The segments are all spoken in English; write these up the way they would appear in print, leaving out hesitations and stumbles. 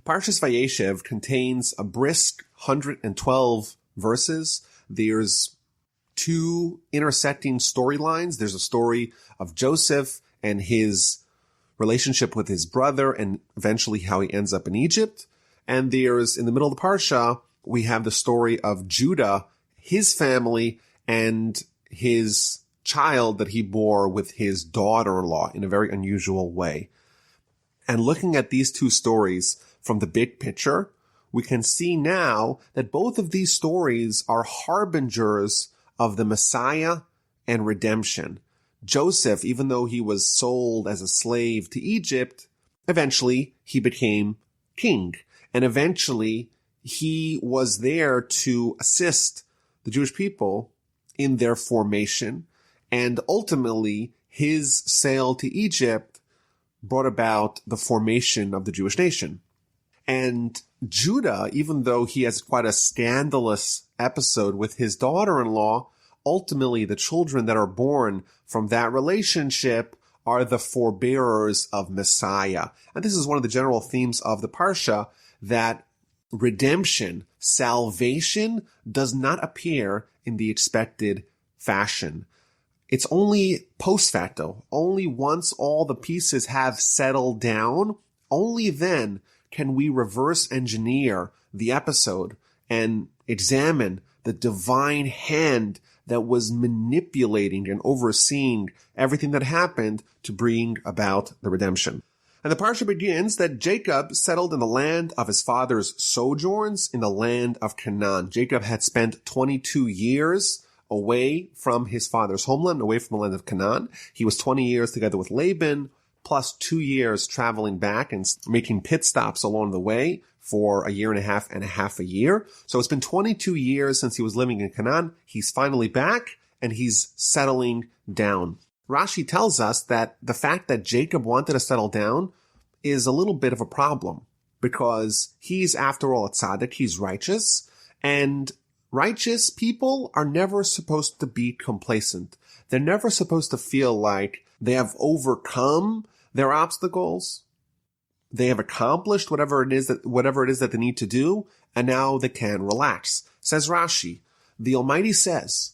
Parshas Vayeishev contains a brisk 112 verses. There's two intersecting storylines. There's a story of Joseph and his relationship with his brother and eventually how he ends up in Egypt. And there's, in the middle of the Parsha, we have the story of Judah, his family, and his child that he bore with his daughter-in-law in a very unusual way. And looking at these two stories from the big picture, we can see now that both of these stories are harbingers of the Messiah and redemption. Joseph, even though he was sold as a slave to Egypt, eventually he became king. And eventually he was there to assist the Jewish people in their formation. And ultimately his sale to Egypt brought about the formation of the Jewish nation. And Judah, even though he has quite a scandalous episode with his daughter-in-law, ultimately the children that are born from that relationship are the forebearers of Messiah. And this is one of the general themes of the Parsha, that redemption, salvation, does not appear in the expected fashion. It's only post facto. Only once all the pieces have settled down, only then can we reverse engineer the episode and examine the divine hand that was manipulating and overseeing everything that happened to bring about the redemption. And the Parsha begins that Jacob settled in the land of his father's sojourns in the land of Canaan. Jacob had spent 22 years away from his father's homeland, away from the land of Canaan. He was 20 years together with Laban, plus 2 years traveling back and making pit stops along the way for a year and a half a year. So it's been 22 years since he was living in Canaan. He's finally back and he's settling down. Rashi tells us that the fact that Jacob wanted to settle down is a little bit of a problem because he's, after all, a tzaddik, he's righteous, and righteous people are never supposed to be complacent. They're never supposed to feel like they have overcome their obstacles. They have accomplished whatever it is that they need to do, and now they can relax. Says Rashi, the Almighty says,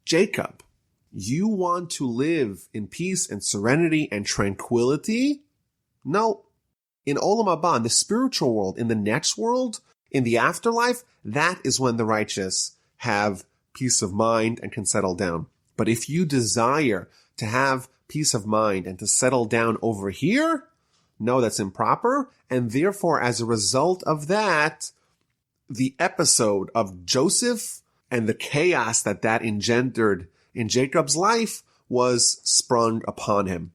Jacob, you want to live in peace and serenity and tranquility? No. In Olam Haba, in the spiritual world, in the next world, in the afterlife, that is when the righteous have peace of mind and can settle down. But if you desire to have peace of mind and to settle down over here, no, that's improper. And therefore, as a result of that, the episode of Joseph and the chaos that engendered in Jacob's life was sprung upon him.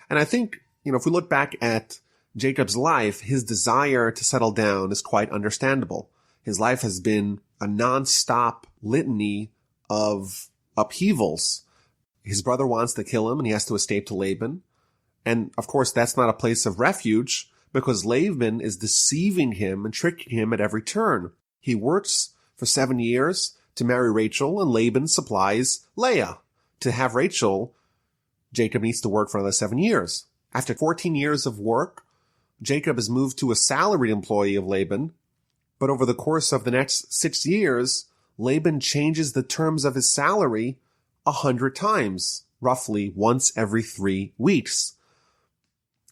And I think, if we look back at Jacob's life, his desire to settle down is quite understandable. His life has been a non-stop litany of upheavals. His brother wants to kill him and he has to escape to Laban. And of course, that's not a place of refuge because Laban is deceiving him and tricking him at every turn. He works for 7 years to marry Rachel, and Laban supplies Leah. To have Rachel, Jacob needs to work for another 7 years. After 14 years of work, Jacob is moved to a salaried employee of Laban, but over the course of the next 6 years, Laban changes the terms of his salary 100 times, roughly once every 3 weeks.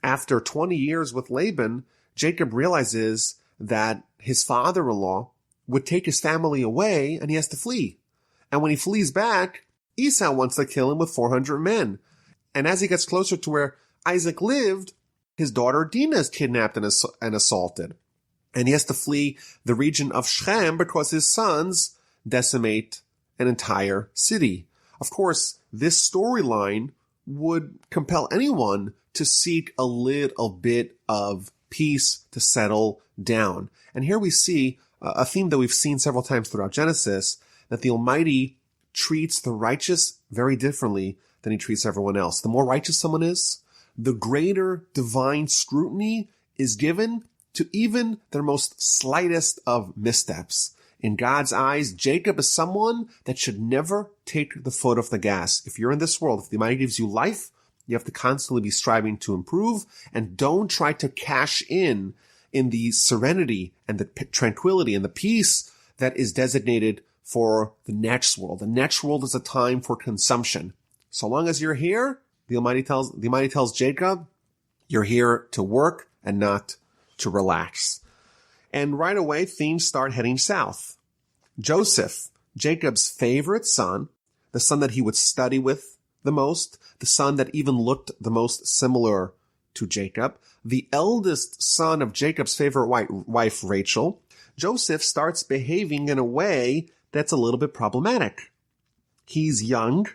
After 20 years with Laban, Jacob realizes that his father-in-law would take his family away and he has to flee. And when he flees back, Esau wants to kill him with 400 men. And as he gets closer to where Isaac lived, his daughter Dinah is kidnapped and assaulted. And he has to flee the region of Shechem because his sons decimate an entire city. Of course, this storyline would compel anyone to seek a little bit of peace to settle down. And here we see a theme that we've seen several times throughout Genesis, that the Almighty treats the righteous very differently than he treats everyone else. The more righteous someone is, the greater divine scrutiny is given to even their most slightest of missteps. In God's eyes, Jacob is someone that should never take the foot off the gas. If you're in this world, if the Almighty gives you life, you have to constantly be striving to improve, and don't try to cash in in the serenity and the tranquility and the peace that is designated for the next world. The next world is a time for consumption. So long as you're here, the Almighty tells Jacob, you're here to work and not to relax. And right away, things start heading south. Joseph, Jacob's favorite son, the son that he would study with the most, the son that even looked the most similar to Jacob, the eldest son of Jacob's favorite wife, Rachel, Joseph starts behaving in a way that's a little bit problematic. He's young,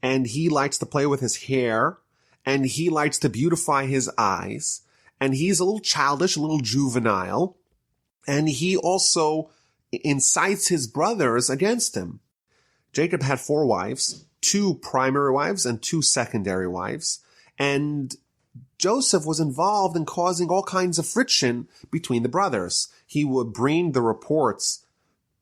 and he likes to play with his hair, and he likes to beautify his eyes, and he's a little childish, a little juvenile, and he also incites his brothers against him. Jacob had 4 wives, 2 primary wives and 2 secondary wives, and Joseph was involved in causing all kinds of friction between the brothers. He would bring the reports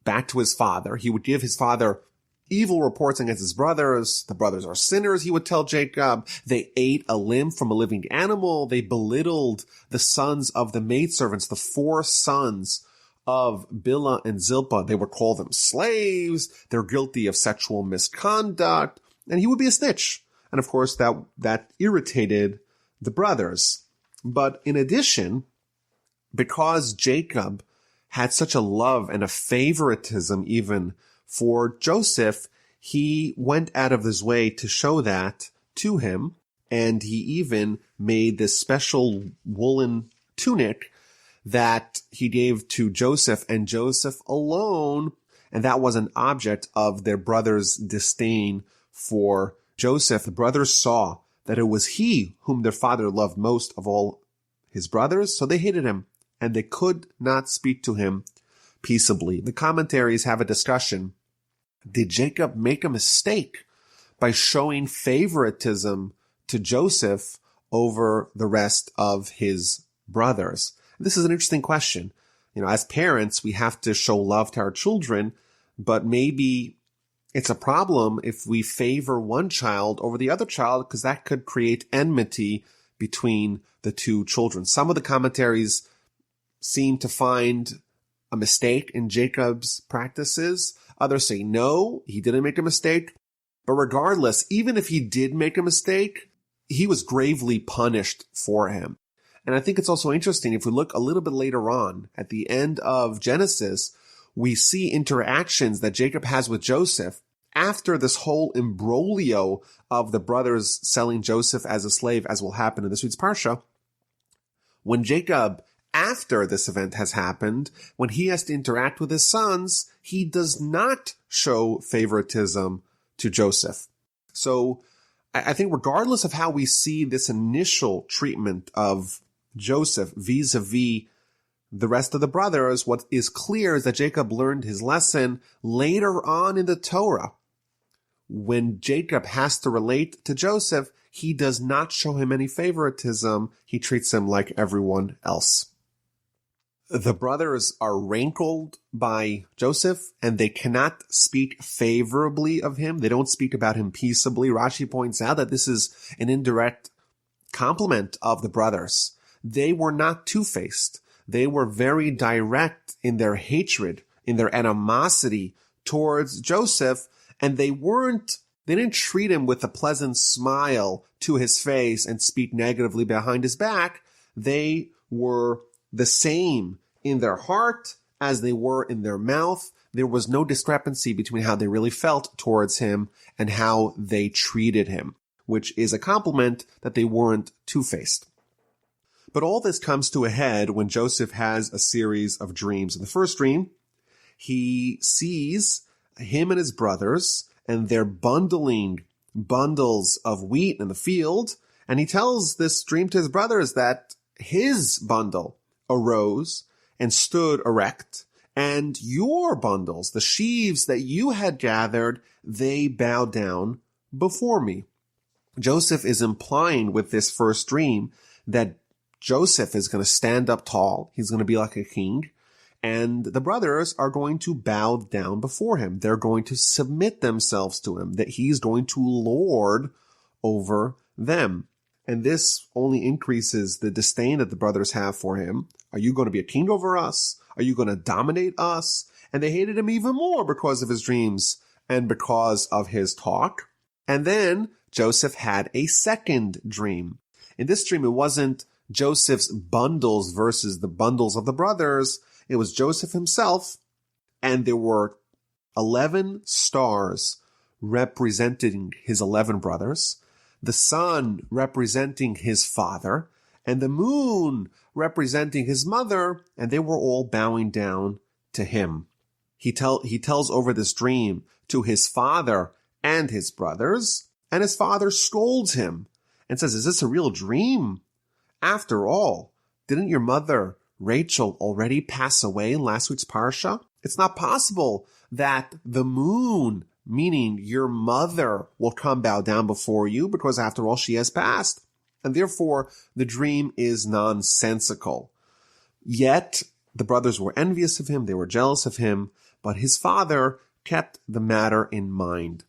back to his father. He would give his father evil reports against his brothers. The brothers are sinners, he would tell Jacob. They ate a limb from a living animal. They belittled the sons of the maidservants, the 4 sons of Bilhah and Zilpah. They would call them slaves. They're guilty of sexual misconduct. And he would be a snitch. And of course, that irritated the brothers. But in addition, because Jacob had such a love and a favoritism even for Joseph, he went out of his way to show that to him. And he even made this special woolen tunic that he gave to Joseph and Joseph alone. And that was an object of their brothers' disdain for Joseph. The brothers saw that it was he whom their father loved most of all his brothers. So they hated him and they could not speak to him peaceably. The commentaries have a discussion. Did Jacob make a mistake by showing favoritism to Joseph over the rest of his brothers? This is an interesting question. As parents, we have to show love to our children, but maybe it's a problem if we favor one child over the other child, because that could create enmity between the 2 children. Some of the commentaries seem to find a mistake in Jacob's practices. Others say, no, he didn't make a mistake. But regardless, even if he did make a mistake, he was gravely punished for him. And I think it's also interesting, if we look a little bit later on, at the end of Genesis, we see interactions that Jacob has with Joseph after this whole imbroglio of the brothers selling Joseph as a slave, as will happen in this week's Parsha. When Jacob, after this event has happened, when he has to interact with his sons, he does not show favoritism to Joseph. So I think regardless of how we see this initial treatment of Joseph vis-a-vis the rest of the brothers, what is clear is that Jacob learned his lesson later on in the Torah. When Jacob has to relate to Joseph, he does not show him any favoritism. He treats him like everyone else. The brothers are rankled by Joseph, and they cannot speak favorably of him. They don't speak about him peaceably. Rashi points out that this is an indirect compliment of the brothers. They were not two-faced. They were very direct in their hatred, in their animosity towards Joseph, and they didn't treat him with a pleasant smile to his face and speak negatively behind his back. They were the same in their heart as they were in their mouth. There was no discrepancy between how they really felt towards him and how they treated him, which is a compliment that they weren't two-faced. But all this comes to a head when Joseph has a series of dreams. In the first dream, he sees him and his brothers, and they're bundling bundles of wheat in the field. And he tells this dream to his brothers that his bundle arose and stood erect, and your bundles, the sheaves that you had gathered, they bowed down before me. Joseph is implying with this first dream that Joseph is going to stand up tall. He's going to be like a king. And the brothers are going to bow down before him. They're going to submit themselves to him, that he's going to lord over them. And this only increases the disdain that the brothers have for him. Are you going to be a king over us? Are you going to dominate us? And they hated him even more because of his dreams and because of his talk. And then Joseph had a second dream. In this dream, it wasn't Joseph's bundles versus the bundles of the brothers. It was Joseph himself, and there were 11 stars representing his 11 brothers, the sun representing his father, and the moon representing his mother, and they were all bowing down to him. He tells over this dream to his father and his brothers, and his father scolds him and says, "Is this a real dream? After all, didn't your mother, Rachel, already pass away in last week's Parsha? It's not possible that the moon, meaning your mother, will come bow down before you, because after all, she has passed. And therefore, the dream is nonsensical." Yet, the brothers were envious of him, they were jealous of him, but his father kept the matter in mind.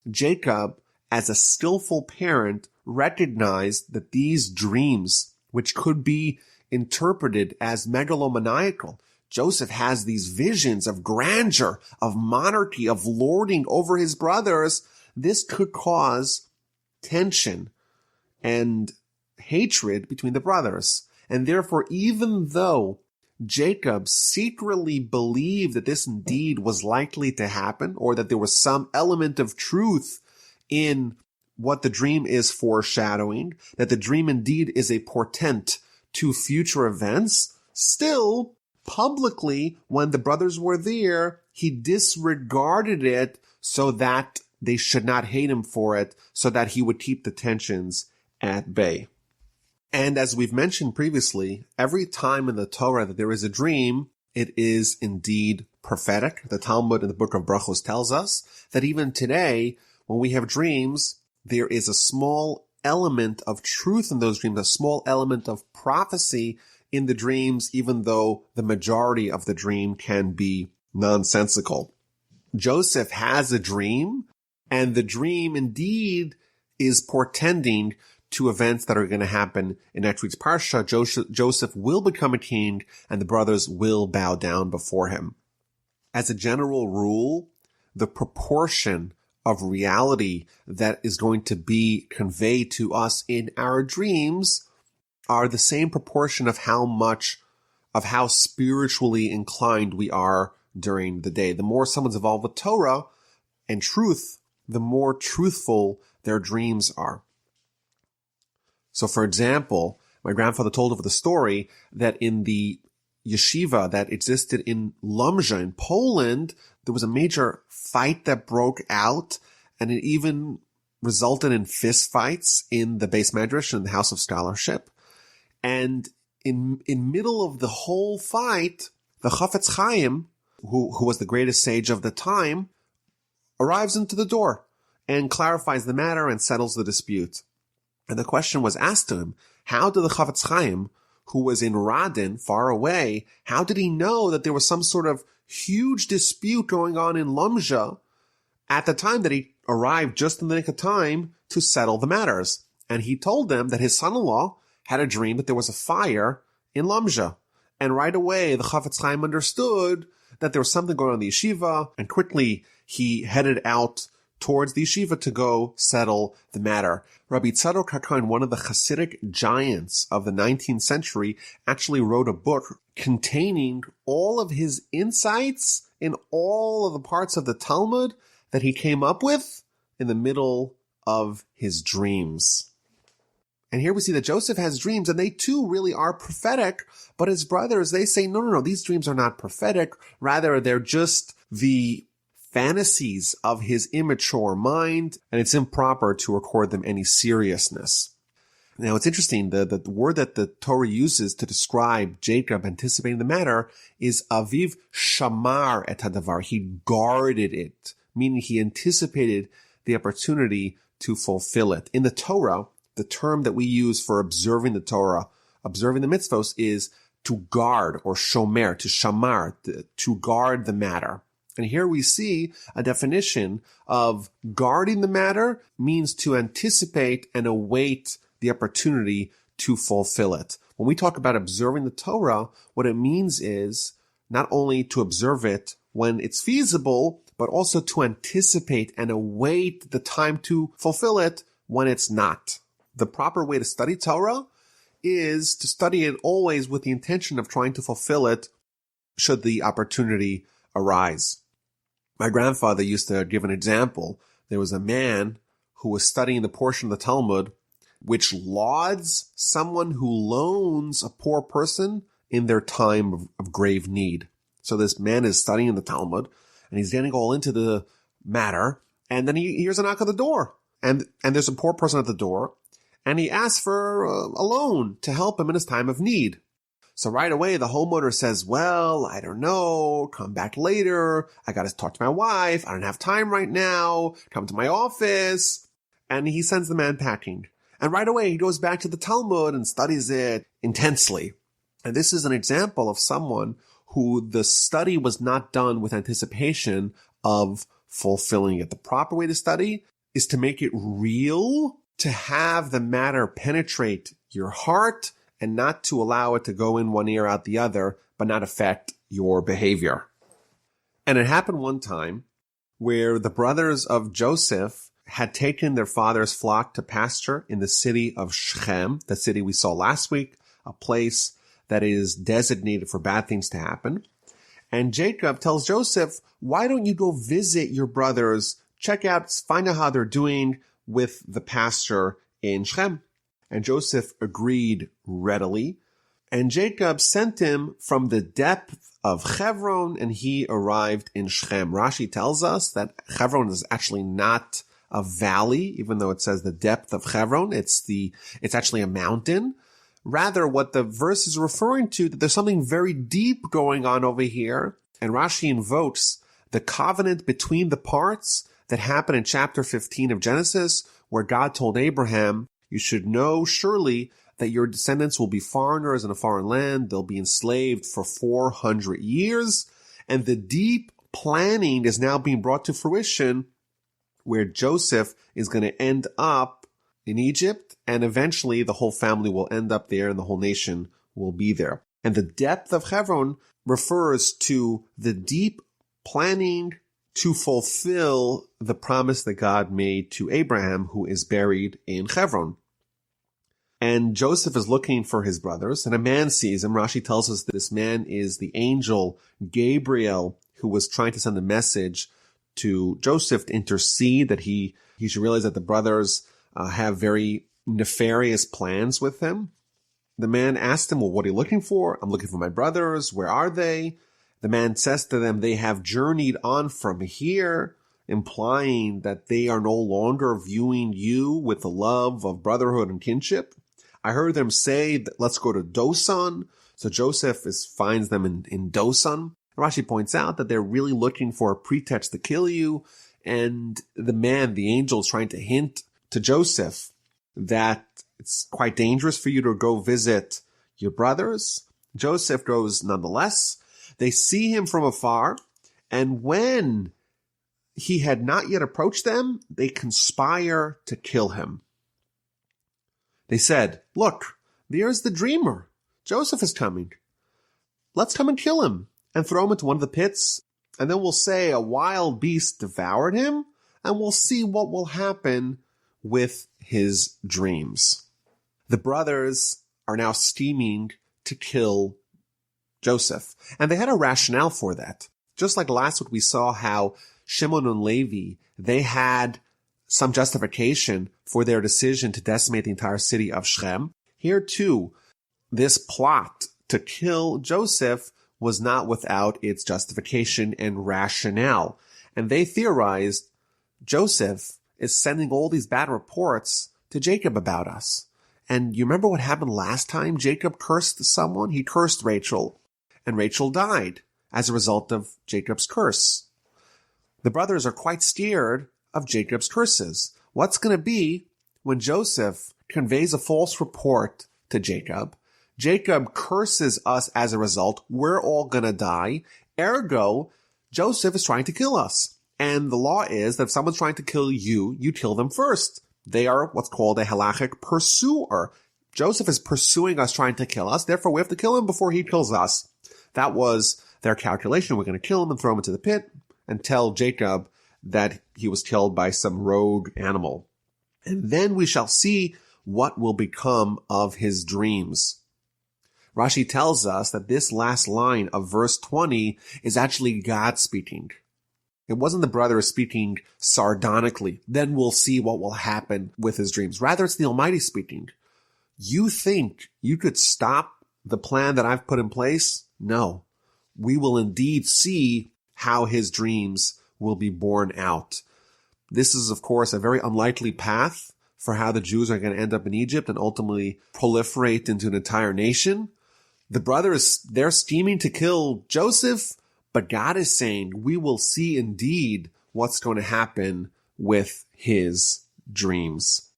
Jacob, as a skillful parent, recognized that these dreams, which could be interpreted as megalomaniacal, Joseph has these visions of grandeur, of monarchy, of lording over his brothers. This could cause tension and hatred between the brothers. And therefore, even though Jacob secretly believed that this indeed was likely to happen, or that there was some element of truth in what the dream is foreshadowing, that the dream indeed is a portent to future events, still, publicly, when the brothers were there, he disregarded it so that they should not hate him for it, so that he would keep the tensions at bay. And as we've mentioned previously, every time in the Torah that there is a dream, it is indeed prophetic. The Talmud in the book of Brachos tells us that even today, when we have dreams, there is a small element of truth in those dreams, a small element of prophecy in the dreams, even though the majority of the dream can be nonsensical. Joseph has a dream, and the dream indeed is portending to events that are going to happen in next week's Parsha. Joseph will become a king, and the brothers will bow down before him. As a general rule, the proportion of reality that is going to be conveyed to us in our dreams are the same proportion of how spiritually inclined we are during the day. The more someone's involved with Torah and truth, the more truthful their dreams are. So, for example, my grandfather told over the story that in the yeshiva that existed in Lomza in Poland, there was a major fight that broke out, and it even resulted in fist fights in the Beis Medrash and the House of Scholarship. And in middle of the whole fight, the Chafetz Chaim, who was the greatest sage of the time, arrives into the door and clarifies the matter and settles the dispute. And the question was asked to him, how did the Chafetz Chaim, who was in Radin, far away, how did he know that there was some sort of huge dispute going on in Lomza at the time that he arrived just in the nick of time to settle the matters? And he told them that his son-in-law had a dream that there was a fire in Lomza. And right away, the Chafetz Chaim understood that there was something going on in the yeshiva, and quickly he headed out towards the yeshiva to go settle the matter. Rabbi Tzadok HaKohen, one of the Hasidic giants of the 19th century, actually wrote a book containing all of his insights in all of the parts of the Talmud that he came up with in the middle of his dreams. And here we see that Joseph has dreams, and they too really are prophetic, but his brothers, they say, no, these dreams are not prophetic. Rather, they're just the fantasies of his immature mind, and it's improper to accord them any seriousness. Now, it's interesting, the word that the Torah uses to describe Jacob anticipating the matter is aviv shamar et hadavar. He guarded it, meaning he anticipated the opportunity to fulfill it. In the Torah, the term that we use for observing the Torah, observing the mitzvos, is to guard, or shomer, to shamar, to guard the matter. And here we see a definition of guarding the matter means to anticipate and await the the opportunity to fulfill it. When we talk about observing the Torah, what it means is not only to observe it when it's feasible, but also to anticipate and await the time to fulfill it when it's not. The proper way to study Torah is to study it always with the intention of trying to fulfill it should the opportunity arise. My grandfather used to give an example. There was a man who was studying the portion of the Talmud which lauds someone who loans a poor person in their time of grave need. So this man is studying the Talmud, and he's getting all into the matter, and then he hears a knock on the door, and there's a poor person at the door, and he asks for a loan to help him in his time of need. So right away, the homeowner says, well, I don't know, come back later, I gotta talk to my wife, I don't have time right now, come to my office, and he sends the man packing. And right away, he goes back to the Talmud and studies it intensely. And this is an example of someone who the study was not done with anticipation of fulfilling it. The proper way to study is to make it real, to have the matter penetrate your heart, and not to allow it to go in one ear out the other, but not affect your behavior. And it happened one time where the brothers of Joseph had taken their father's flock to pasture in the city of Shechem, the city we saw last week, a place that is designated for bad things to happen. And Jacob tells Joseph, why don't you go visit your brothers, check out, find out how they're doing with the pasture in Shechem? And Joseph agreed readily. And Jacob sent him from the depth of Hebron, and he arrived in Shechem. Rashi tells us that Hebron is actually not a valley, even though it says the depth of Hebron. It's actually a mountain. Rather, what the verse is referring to, that there's something very deep going on over here. And Rashi invokes the covenant between the parts that happened in chapter 15 of Genesis, where God told Abraham, you should know surely that your descendants will be foreigners in a foreign land. They'll be enslaved for 400 years. And the deep planning is now being brought to fruition, where Joseph is going to end up in Egypt, and eventually the whole family will end up there and the whole nation will be there. And the depth of Hebron refers to the deep planning to fulfill the promise that God made to Abraham, who is buried in Hebron. And Joseph is looking for his brothers, and a man sees him. Rashi tells us that this man is the angel Gabriel, who was trying to send a message to Joseph to intercede, that he should realize that the brothers have very nefarious plans with him. The man asked him, well, what are you looking for? I'm looking for my brothers. Where are they? The man says to them, they have journeyed on from here, implying that they are no longer viewing you with the love of brotherhood and kinship. I heard them say, that let's go to Dosan. So Joseph finds them in Dosan. Rashi points out that they're really looking for a pretext to kill you. And the angel, is trying to hint to Joseph that it's quite dangerous for you to go visit your brothers. Joseph goes nonetheless. They see him from afar, and when he had not yet approached them, they conspire to kill him. They said, look, there's the dreamer. Joseph is coming. Let's come and kill him and throw him into one of the pits, and then we'll say a wild beast devoured him, and we'll see what will happen with his dreams. The brothers are now scheming to kill Joseph, and they had a rationale for that. Just like last week we saw how Shimon and Levi, they had some justification for their decision to decimate the entire city of Shechem. Here too, this plot to kill Joseph was not without its justification and rationale. And they theorized Joseph is sending all these bad reports to Jacob about us. And you remember what happened last time Jacob cursed someone? He cursed Rachel, and Rachel died as a result of Jacob's curse. The brothers are quite scared of Jacob's curses. What's going to be when Joseph conveys a false report to Jacob? Jacob curses us as a result. We're all going to die. Ergo, Joseph is trying to kill us. And the law is that if someone's trying to kill you, you kill them first. They are what's called a halachic pursuer. Joseph is pursuing us, trying to kill us. Therefore, we have to kill him before he kills us. That was their calculation. We're going to kill him and throw him into the pit and tell Jacob that he was killed by some rogue animal. And then we shall see what will become of his dreams. Rashi tells us that this last line of verse 20 is actually God speaking. It wasn't the brother speaking sardonically. Then we'll see what will happen with his dreams. Rather, it's the Almighty speaking. You think you could stop the plan that I've put in place? No. We will indeed see how his dreams will be borne out. This is, of course, a very unlikely path for how the Jews are going to end up in Egypt and ultimately proliferate into an entire nation. The brothers, they're scheming to kill Joseph, but God is saying, we will see indeed what's going to happen with his dreams.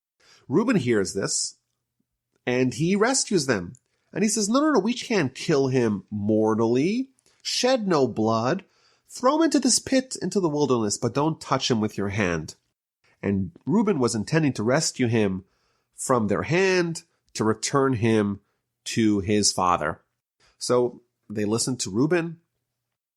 Reuben hears this, and he rescues them. And he says, no, we can't kill him mortally. Shed no blood. Throw him into this pit, into the wilderness, but don't touch him with your hand. And Reuben was intending to rescue him from their hand, to return him to his father. So they listened to Reuben.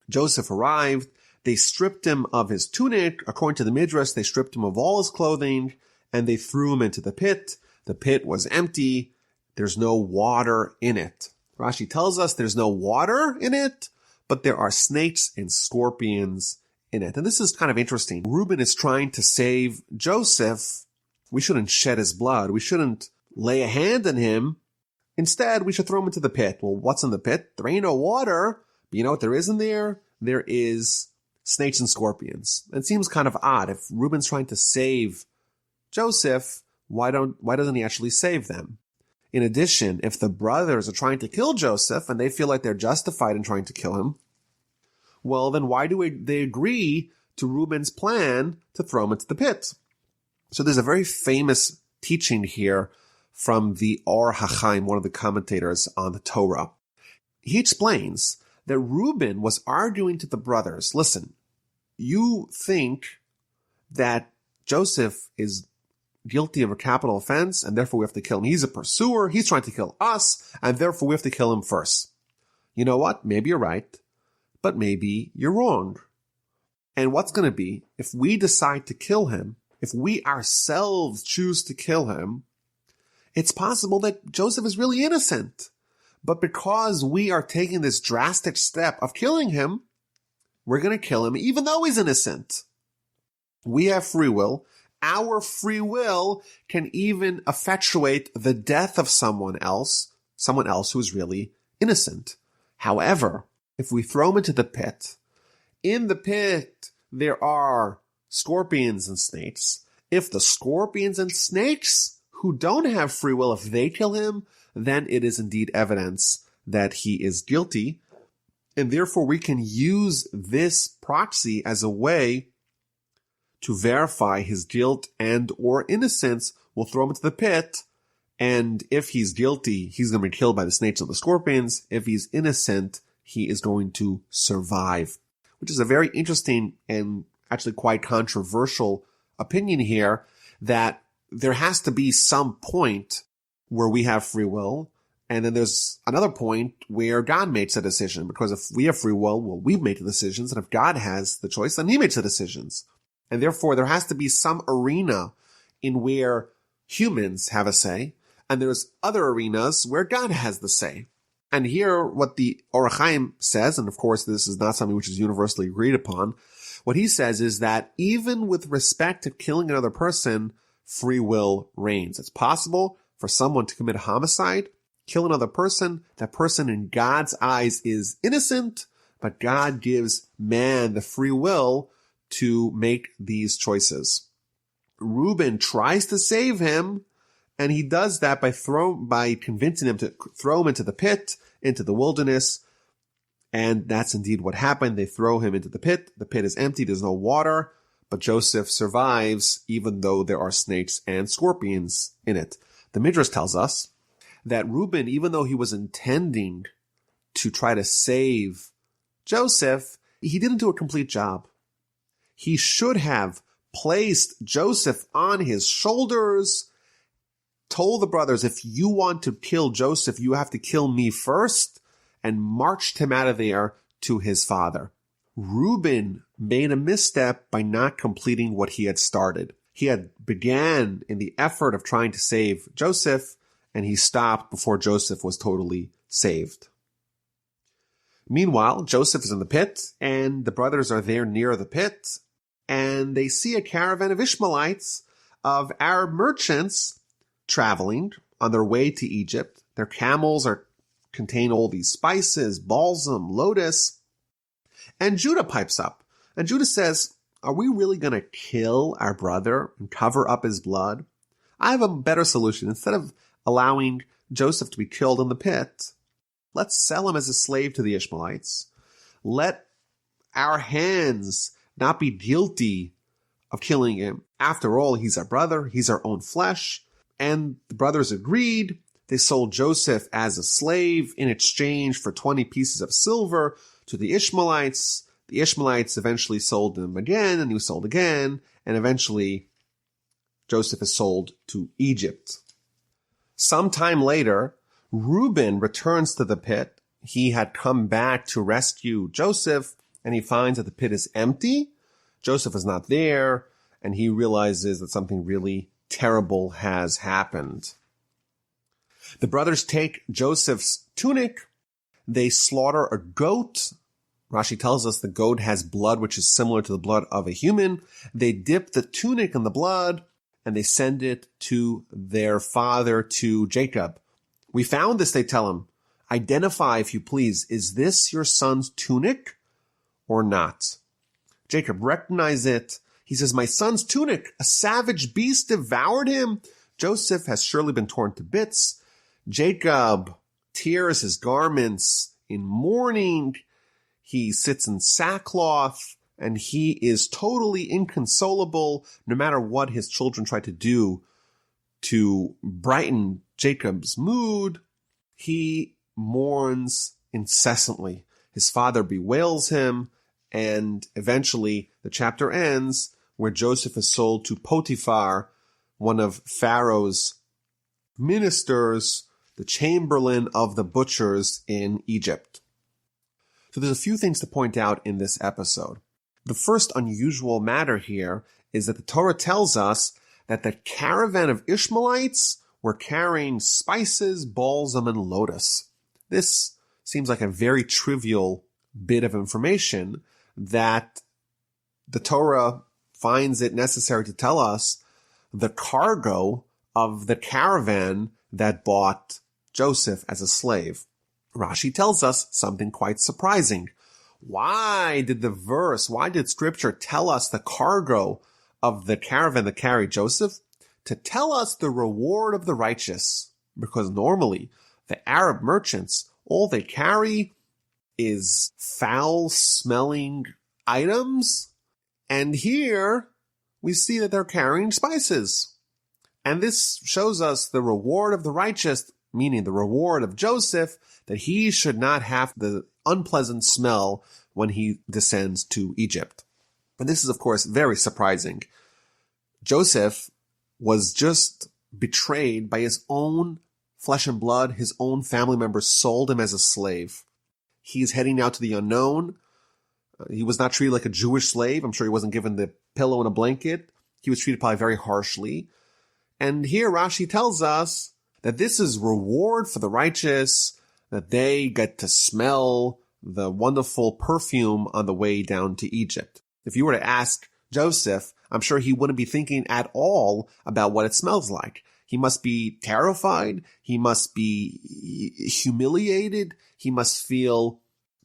Joseph arrived. They stripped him of his tunic. According to the Midrash, they stripped him of all his clothing, and they threw him into the pit. The pit was empty. There's no water in it. Rashi tells us there's no water in it, but there are snakes and scorpions in it. And this is kind of interesting. Reuben is trying to save Joseph. We shouldn't shed his blood. We shouldn't lay a hand on him. Instead, we should throw him into the pit. Well, what's in the pit? There ain't no water. But you know what there is in there? There is snakes and scorpions. It seems kind of odd. If Reuben's trying to save Joseph, why doesn't he actually save them? In addition, if the brothers are trying to kill Joseph and they feel like they're justified in trying to kill him, well, then why do they agree to Reuben's plan to throw him into the pit? So there's a very famous teaching here from the Or HaChaim, one of the commentators on the Torah. He explains that Reuben was arguing to the brothers, listen, you think that Joseph is guilty of a capital offense, and therefore we have to kill him. He's a pursuer. He's trying to kill us, and therefore we have to kill him first. You know what? Maybe you're right, but maybe you're wrong. And what's going to be, if we decide to kill him, if we ourselves choose to kill him, it's possible that Joseph is really innocent. But because we are taking this drastic step of killing him, we're going to kill him even though he's innocent. We have free will. Our free will can even effectuate the death of someone else who is really innocent. However, if we throw him into the pit, in the pit there are scorpions and snakes. If the scorpions and snakes who don't have free will, if they kill him, then it is indeed evidence that he is guilty. And therefore we can use this proxy as a way to verify his guilt and or innocence. We'll throw him into the pit, and if he's guilty, he's going to be killed by the snakes or the scorpions. If he's innocent, he is going to survive, which is a very interesting and actually quite controversial opinion here, that there has to be some point where we have free will, and then there's another point where God makes a decision, because if we have free will, well, we've made the decisions, and if God has the choice, then he makes the decisions. And therefore, there has to be some arena in where humans have a say, and there's other arenas where God has the say. And here, what the Or HaChaim says, and of course this is not something which is universally agreed upon, what he says is that even with respect to killing another person, free will reigns. It's possible for someone to commit a homicide, kill another person. That person in God's eyes is innocent, but God gives man the free will to make these choices. Reuben tries to save him, and he does that by convincing him to throw him into the pit, into the wilderness. And that's indeed what happened. They throw him into the pit. The pit is empty. There's no water, but Joseph survives even though there are snakes and scorpions in it. The Midrash tells us that Reuben, even though he was intending to try to save Joseph, he didn't do a complete job. He should have placed Joseph on his shoulders, told the brothers, if you want to kill Joseph, you have to kill me first, and marched him out of there to his father. Reuben made a misstep by not completing what he had started. He had began in the effort of trying to save Joseph, and he stopped before Joseph was totally saved. Meanwhile, Joseph is in the pit, and the brothers are there near the pit, and they see a caravan of Ishmaelites, of Arab merchants, traveling on their way to Egypt. Their camels contain all these spices, balsam, lotus. And Judah pipes up. And Judah says, are we really going to kill our brother and cover up his blood? I have a better solution. Instead of allowing Joseph to be killed in the pit, let's sell him as a slave to the Ishmaelites. Let our hands not be guilty of killing him. After all, he's our brother. He's our own flesh. And the brothers agreed. They sold Joseph as a slave in exchange for 20 pieces of silver to the Ishmaelites. The Ishmaelites eventually sold him again, and he was sold again, and eventually Joseph is sold to Egypt. Sometime later, Reuben returns to the pit. He had come back to rescue Joseph, and he finds that the pit is empty. Joseph is not there, and he realizes that something really terrible has happened. The brothers take Joseph's tunic. They slaughter a goat. Rashi tells us the goat has blood which is similar to the blood of a human. They dip the tunic in the blood, and they send it to their father, to Jacob. We found this, they tell him. Identify, if you please, is this your son's tunic or not? Jacob recognizes it. He says, my son's tunic, a savage beast devoured him. Joseph has surely been torn to bits. Jacob tears his garments in mourning. He sits in sackcloth, and he is totally inconsolable no matter what his children try to do to brighten Jacob's mood. He mourns incessantly. His father bewails him, and eventually the chapter ends where Joseph is sold to Potiphar, one of Pharaoh's ministers, the chamberlain of the butchers in Egypt. So there's a few things to point out in this episode. The first unusual matter here is that the Torah tells us that the caravan of Ishmaelites were carrying spices, balsam, and lotus. This seems like a very trivial bit of information that the Torah finds it necessary to tell us the cargo of the caravan that bought Joseph as a slave. Rashi tells us something quite surprising. Why did Scripture tell us the cargo of the caravan that carried Joseph? To tell us the reward of the righteous. Because normally, the Arab merchants, all they carry is foul-smelling items. And here, we see that they're carrying spices. And this shows us the reward of the righteous, meaning the reward of Joseph, that he should not have the unpleasant smell when he descends to Egypt. But this is, of course, very surprising. Joseph was just betrayed by his own flesh and blood. His own family members sold him as a slave. He's heading out to the unknown. He was not treated like a Jewish slave. I'm sure he wasn't given the pillow and a blanket. He was treated probably very harshly. And here Rashi tells us that this is reward for the righteous, that they get to smell the wonderful perfume on the way down to Egypt. If you were to ask Joseph, I'm sure he wouldn't be thinking at all about what it smells like. He must be terrified. He must be humiliated. He must feel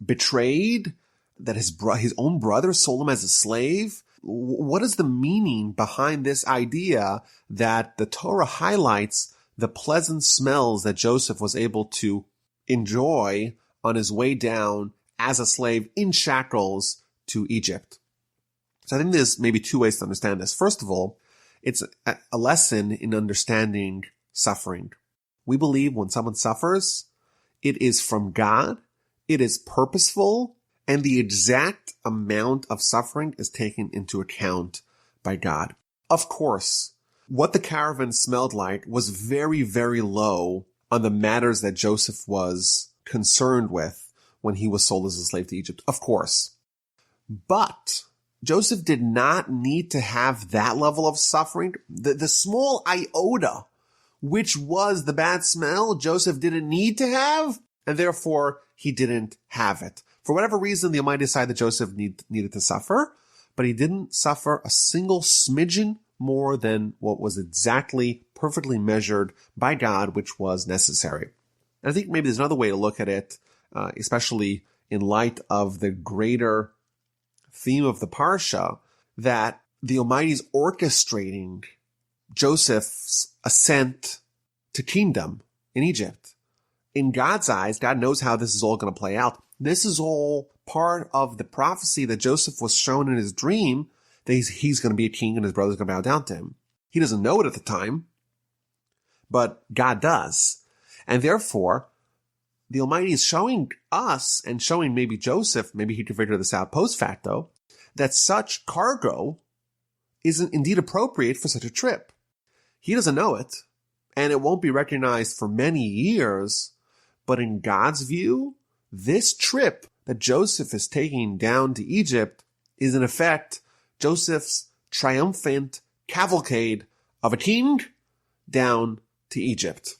betrayed that his own brother sold him as a slave. What is the meaning behind this idea that the Torah highlights the pleasant smells that Joseph was able to enjoy on his way down as a slave in shackles to Egypt? So I think there's maybe two ways to understand this. First of all, it's a lesson in understanding suffering. We believe when someone suffers, it is from God, it is purposeful, and the exact amount of suffering is taken into account by God. Of course, what the caravan smelled like was very, very low on the matters that Joseph was concerned with when he was sold as a slave to Egypt. Of course. But Joseph did not need to have that level of suffering. The small iota, which was the bad smell, Joseph didn't need to have, and therefore he didn't have it. For whatever reason, the Almighty decided that Joseph needed to suffer, but he didn't suffer a single smidgen more than what was exactly perfectly measured by God, which was necessary. And I think maybe there's another way to look at it, especially in light of the greater theme of the Parsha, that the Almighty is orchestrating Joseph's ascent to kingdom in Egypt. In God's eyes, God knows how this is all going to play out. This is all part of the prophecy that Joseph was shown in his dream, that he's going to be a king and his brothers are going to bow down to him. He doesn't know it at the time, but God does. And therefore, the Almighty is showing us and showing maybe Joseph, maybe he could figure this out post facto, that such cargo isn't indeed appropriate for such a trip. He doesn't know it, and it won't be recognized for many years, but in God's view, this trip that Joseph is taking down to Egypt is in effect Joseph's triumphant cavalcade of a king down to Egypt.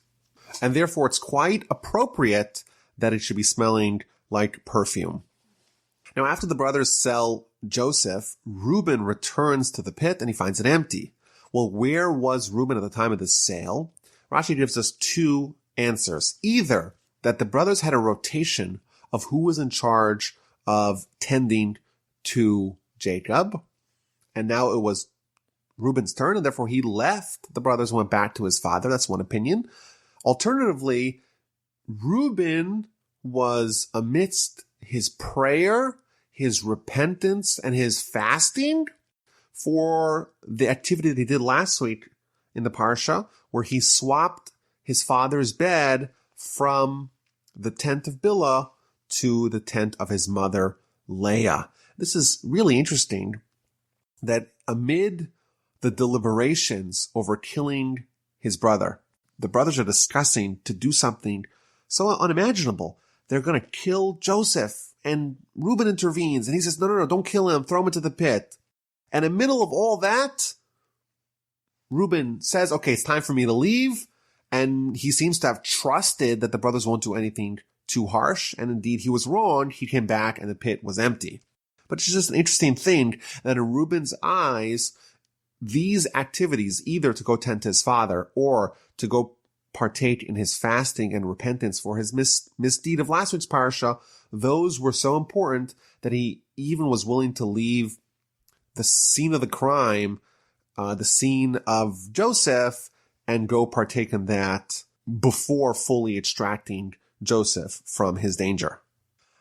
And therefore it's quite appropriate that it should be smelling like perfume. Now after the brothers sell Joseph, Reuben returns to the pit and he finds it empty. Well, where was Reuben at the time of the sale? Rashi gives us two answers. Either that the brothers had a rotation of who was in charge of tending to Jacob, and now it was Reuben's turn, and therefore he left the brothers and went back to his father. That's one opinion. Alternatively, Reuben was amidst his prayer, his repentance, and his fasting for the activity that he did last week in the Parsha, where he swapped his father's bed from the tent of Bilhah to the tent of his mother, Leah. This is really interesting that amid the deliberations over killing his brother, the brothers are discussing to do something so unimaginable. They're going to kill Joseph, and Reuben intervenes, and he says, no, don't kill him, throw him into the pit. And in the middle of all that, Reuben says, okay, it's time for me to leave. And he seems to have trusted that the brothers won't do anything too harsh. And indeed, he was wrong. He came back and the pit was empty. But it's just an interesting thing that in Reuben's eyes, these activities, either to go tend to his father or to go partake in his fasting and repentance for his misdeed of last week's Parsha, those were so important that he even was willing to leave the scene of the crime, the scene of Joseph, and go partake in that before fully extracting Joseph from his danger.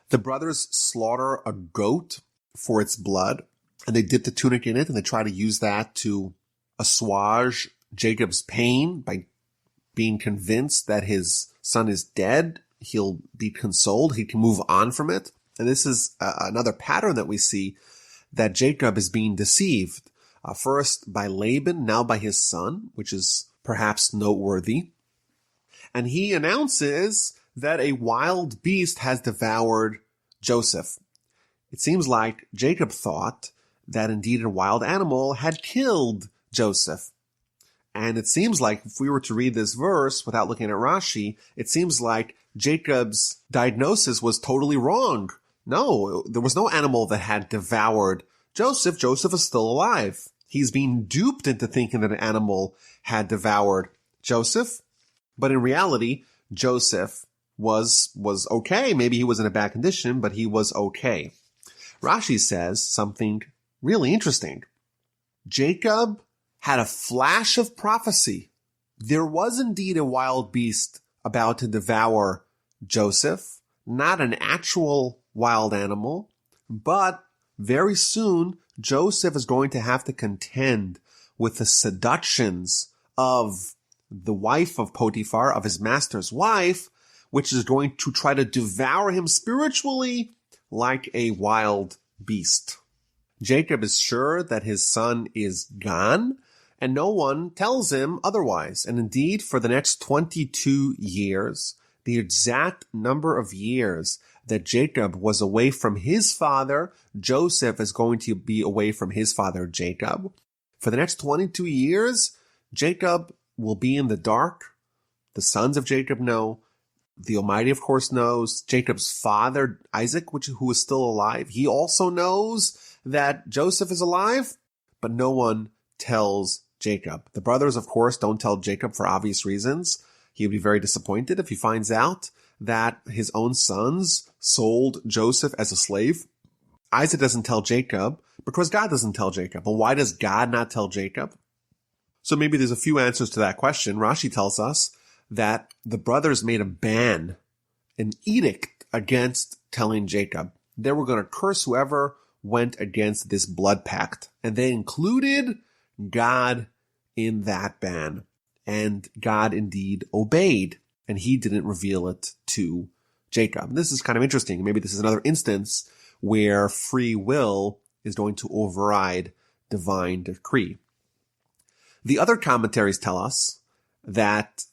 The brothers slaughter a goat for its blood, and they dip the tunic in it, and they try to use that to assuage Jacob's pain by being convinced that his son is dead. He'll be consoled. He can move on from it. And this is another pattern that we see, that Jacob is being deceived, first by Laban, now by his son, which is perhaps noteworthy. And he announces that a wild beast has devoured Joseph. It seems like Jacob thought that indeed a wild animal had killed Joseph. And it seems like if we were to read this verse without looking at Rashi, it seems like Jacob's diagnosis was totally wrong. No, there was no animal that had devoured Joseph. Joseph is still alive. He's being duped into thinking that an animal had devoured Joseph. But in reality, Joseph was okay. Maybe he was in a bad condition, but he was okay. Rashi says something really interesting. Jacob had a flash of prophecy. There was indeed a wild beast about to devour Joseph, not an actual wild animal, but very soon Joseph is going to have to contend with the seductions of the wife of Potiphar, of his master's wife, which is going to try to devour him spiritually like a wild beast. Jacob is sure that his son is gone, and no one tells him otherwise. And indeed, for the next 22 years, the exact number of years that Jacob was away from his father, Joseph is going to be away from his father, Jacob. For the next 22 years, Jacob will be in the dark. The sons of Jacob know. The Almighty, of course, knows. Jacob's father, Isaac, who is still alive, he also knows that Joseph is alive, but no one tells Jacob. The brothers, of course, don't tell Jacob for obvious reasons. He would be very disappointed if he finds out that his own sons sold Joseph as a slave. Isaac doesn't tell Jacob because God doesn't tell Jacob. But why does God not tell Jacob? So maybe there's a few answers to that question. Rashi tells us that the brothers made a ban, an edict against telling Jacob. They were going to curse whoever went against this blood pact. And they included God in that ban. And God indeed obeyed, and he didn't reveal it to Jacob. This is kind of interesting. Maybe this is another instance where free will is going to override divine decree. The other commentaries tell us that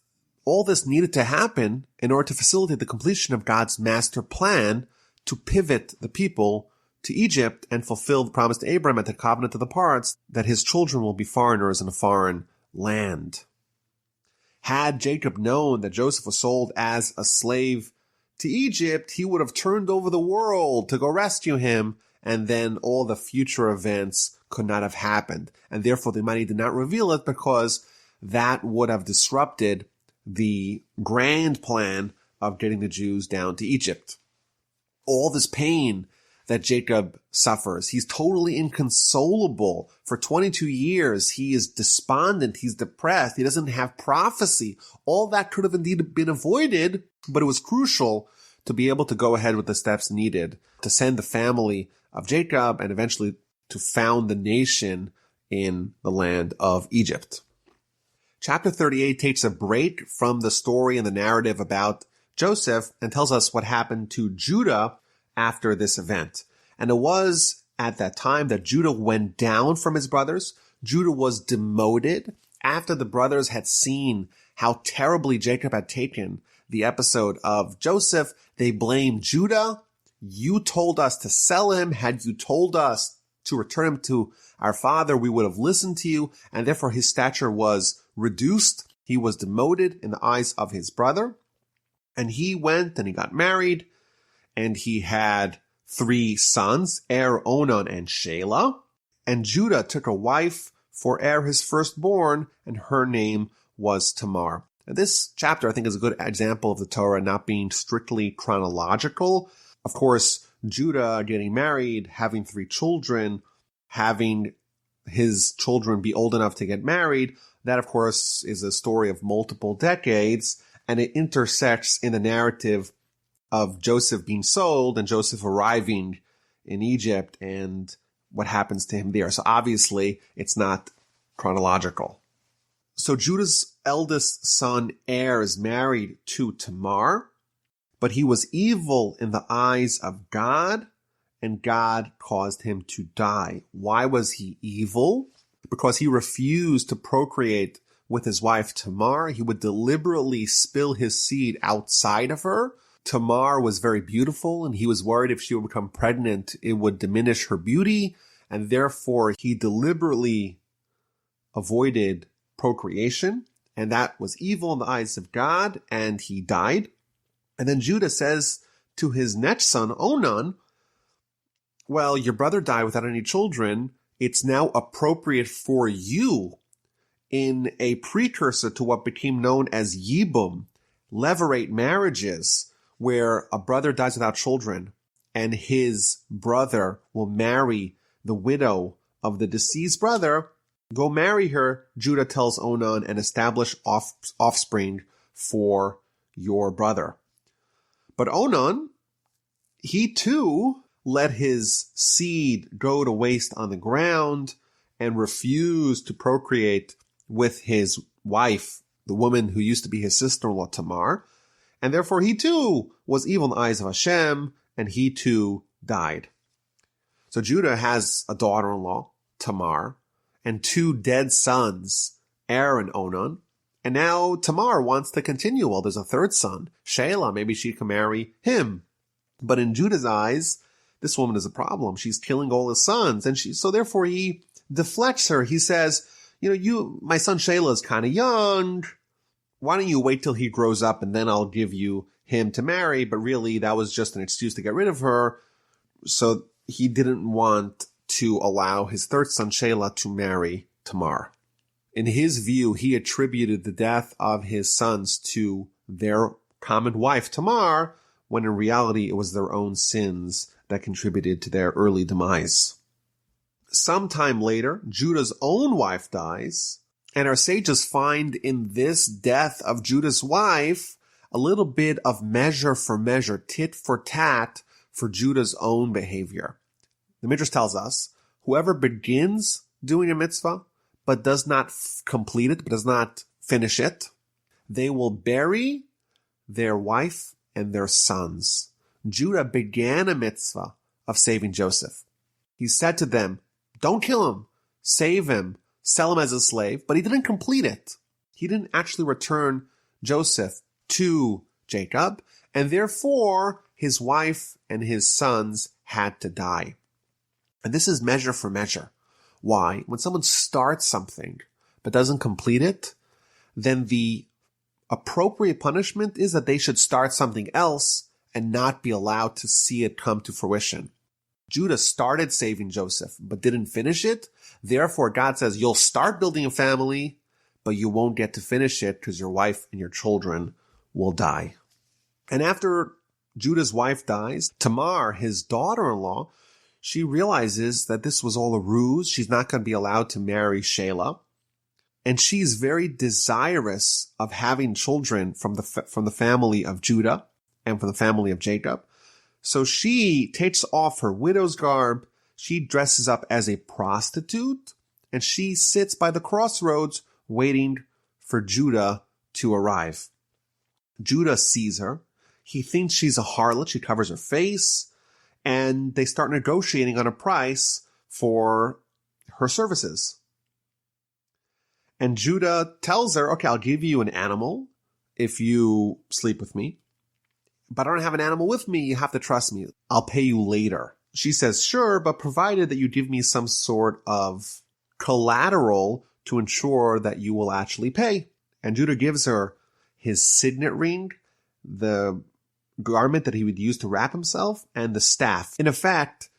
all this needed to happen in order to facilitate the completion of God's master plan to pivot the people to Egypt and fulfill the promise to Abraham at the covenant of the parts that his children will be foreigners in a foreign land. Had Jacob known that Joseph was sold as a slave to Egypt, he would have turned over the world to go rescue him, and then all the future events could not have happened. And therefore, the Almighty did not reveal it because that would have disrupted the grand plan of getting the Jews down to Egypt. All this pain that Jacob suffers, he's totally inconsolable. For 22 years, he is despondent, he's depressed, he doesn't have prophecy. All that could have indeed been avoided, but it was crucial to be able to go ahead with the steps needed to send the family of Jacob and eventually to found the nation in the land of Egypt. Chapter 38 takes a break from the story and the narrative about Joseph and tells us what happened to Judah after this event. And it was at that time that Judah went down from his brothers. Judah was demoted after the brothers had seen how terribly Jacob had taken the episode of Joseph. They blamed Judah. You told us to sell him. Had you told us to return him to our father, we would have listened to you. And therefore his stature was reduced. He was demoted in the eyes of his brother. And he went and he got married. And he had 3 sons, Onan, and Shelah. And Judah took a wife for his firstborn, and her name was Tamar. And this chapter, I think, is a good example of the Torah not being strictly chronological. Of course, Judah getting married, having 3 children, having his children be old enough to get married, that, of course, is a story of multiple decades, and it intersects in the narrative of Joseph being sold and Joseph arriving in Egypt and what happens to him there. So obviously, it's not chronological. So Judah's eldest son, is married to Tamar, but he was evil in the eyes of God, and God caused him to die. Why was he evil? Because he refused to procreate with his wife Tamar. He would deliberately spill his seed outside of her. Tamar was very beautiful, and he was worried if she would become pregnant, it would diminish her beauty, and therefore he deliberately avoided procreation, and that was evil in the eyes of God, and he died. And then Judah says to his next son, Onan, well, your brother died without any children. It's now appropriate for you, in a precursor to what became known as Yibum, levirate marriages, where a brother dies without children and his brother will marry the widow of the deceased brother. Go marry her, Judah tells Onan, and establish offspring for your brother. But Onan, he too let his seed go to waste on the ground and refused to procreate with his wife, the woman who used to be his sister-in-law Tamar. And therefore he too was evil in the eyes of Hashem, and he too died. So Judah has a daughter-in-law, Tamar, and 2 dead sons, Er and Onan. And now Tamar wants to continue. Well, there's a 3rd son, Shelah. Maybe she can marry him. But in Judah's eyes, this woman is a problem. She's killing all his sons. And so therefore he deflects her. He says, my son Shelah is kind of young. Why don't you wait till he grows up and then I'll give you him to marry? But really that was just an excuse to get rid of her. So he didn't want to allow his 3rd son Shelah to marry Tamar. In his view, he attributed the death of his sons to their common wife Tamar, when in reality it was their own sins that contributed to their early demise. Sometime later, Judah's own wife dies, and our sages find in this death of Judah's wife a little bit of measure for measure, tit for tat, for Judah's own behavior. The Midrash tells us, whoever begins doing a mitzvah, but does not complete it, but does not finish it, they will bury their wife and their sons. Judah began a mitzvah of saving Joseph. He said to them, don't kill him, save him, sell him as a slave, but he didn't complete it. He didn't actually return Joseph to Jacob, and therefore his wife and his sons had to die. And this is measure for measure. Why? When someone starts something but doesn't complete it, then the appropriate punishment is that they should start something else and not be allowed to see it come to fruition. Judah started saving Joseph but didn't finish it. Therefore, God says, you'll start building a family, but you won't get to finish it because your wife and your children will die. And after Judah's wife dies, Tamar, his daughter-in-law, she realizes that this was all a ruse. She's not going to be allowed to marry Shelah. And she's very desirous of having children from the family of Judah and from the family of Jacob. So she takes off her widow's garb. She dresses up as a prostitute, and she sits by the crossroads waiting for Judah to arrive. Judah sees her. He thinks she's a harlot. She covers her face. And they start negotiating on a price for her services. And Judah tells her, okay, I'll give you an animal if you sleep with me. But I don't have an animal with me. You have to trust me. I'll pay you later. She says, sure, but provided that you give me some sort of collateral to ensure that you will actually pay. And Judah gives her his signet ring, the garment that he would use to wrap himself, and the staff. In effect,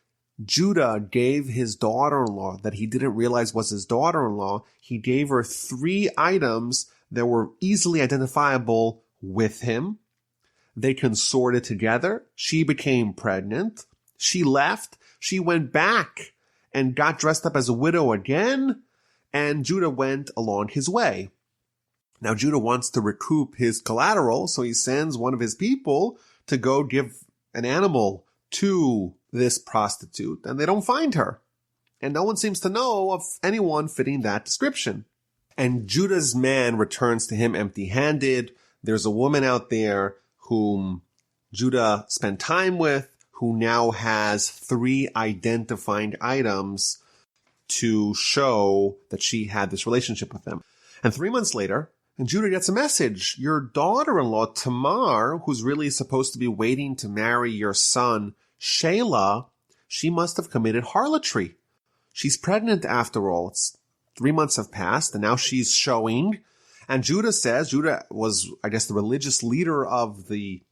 Judah gave his daughter-in-law that he didn't realize was his daughter-in-law. He gave her 3 items that were easily identifiable with him. They consorted together. She became pregnant. She left. She went back and got dressed up as a widow again. And Judah went along his way. Now Judah wants to recoup his collateral, so he sends one of his people to go give an animal to this prostitute, and they don't find her. And no one seems to know of anyone fitting that description. And Judah's man returns to him empty-handed. There's a woman out there whom Judah spent time with, who now has 3 identifying items to show that she had this relationship with him. And 3 months later, and Judah gets a message. Your daughter-in-law, Tamar, who's really supposed to be waiting to marry your son, Shelah, she must have committed harlotry. She's pregnant after all. 3 months have passed, and now she's showing. And Judah was, I guess, the religious leader of the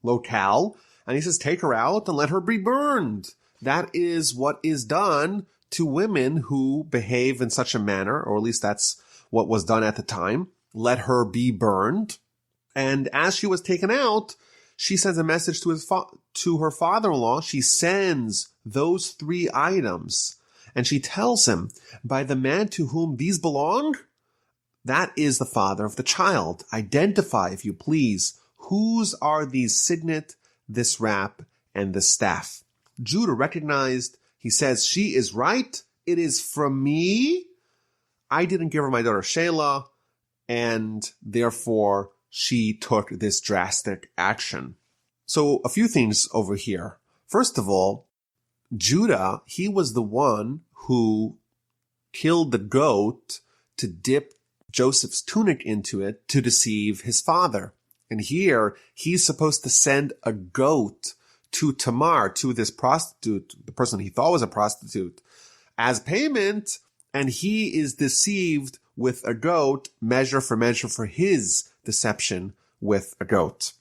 locale. And he says, take her out and let her be burned. That is what is done to women who behave in such a manner, or at least that's what was done at the time. Let her be burned. And as she was taken out, she sends a message to her father-in-law. She sends those 3 items, and she tells him, by the man to whom these belong, that is the father of the child. Identify, if you please, whose are these signet, this wrap, and this staff. Judah recognized, he says, she is right. It is from me. I didn't give her my daughter Shelah, and therefore she took this drastic action. So a few things over here. First of all, Judah, he was the one who killed the goat to dip Joseph's tunic into it to deceive his father. And here, he's supposed to send a goat to Tamar, to this prostitute, the person he thought was a prostitute, as payment, and he is deceived with a goat, measure for his deception with a goat.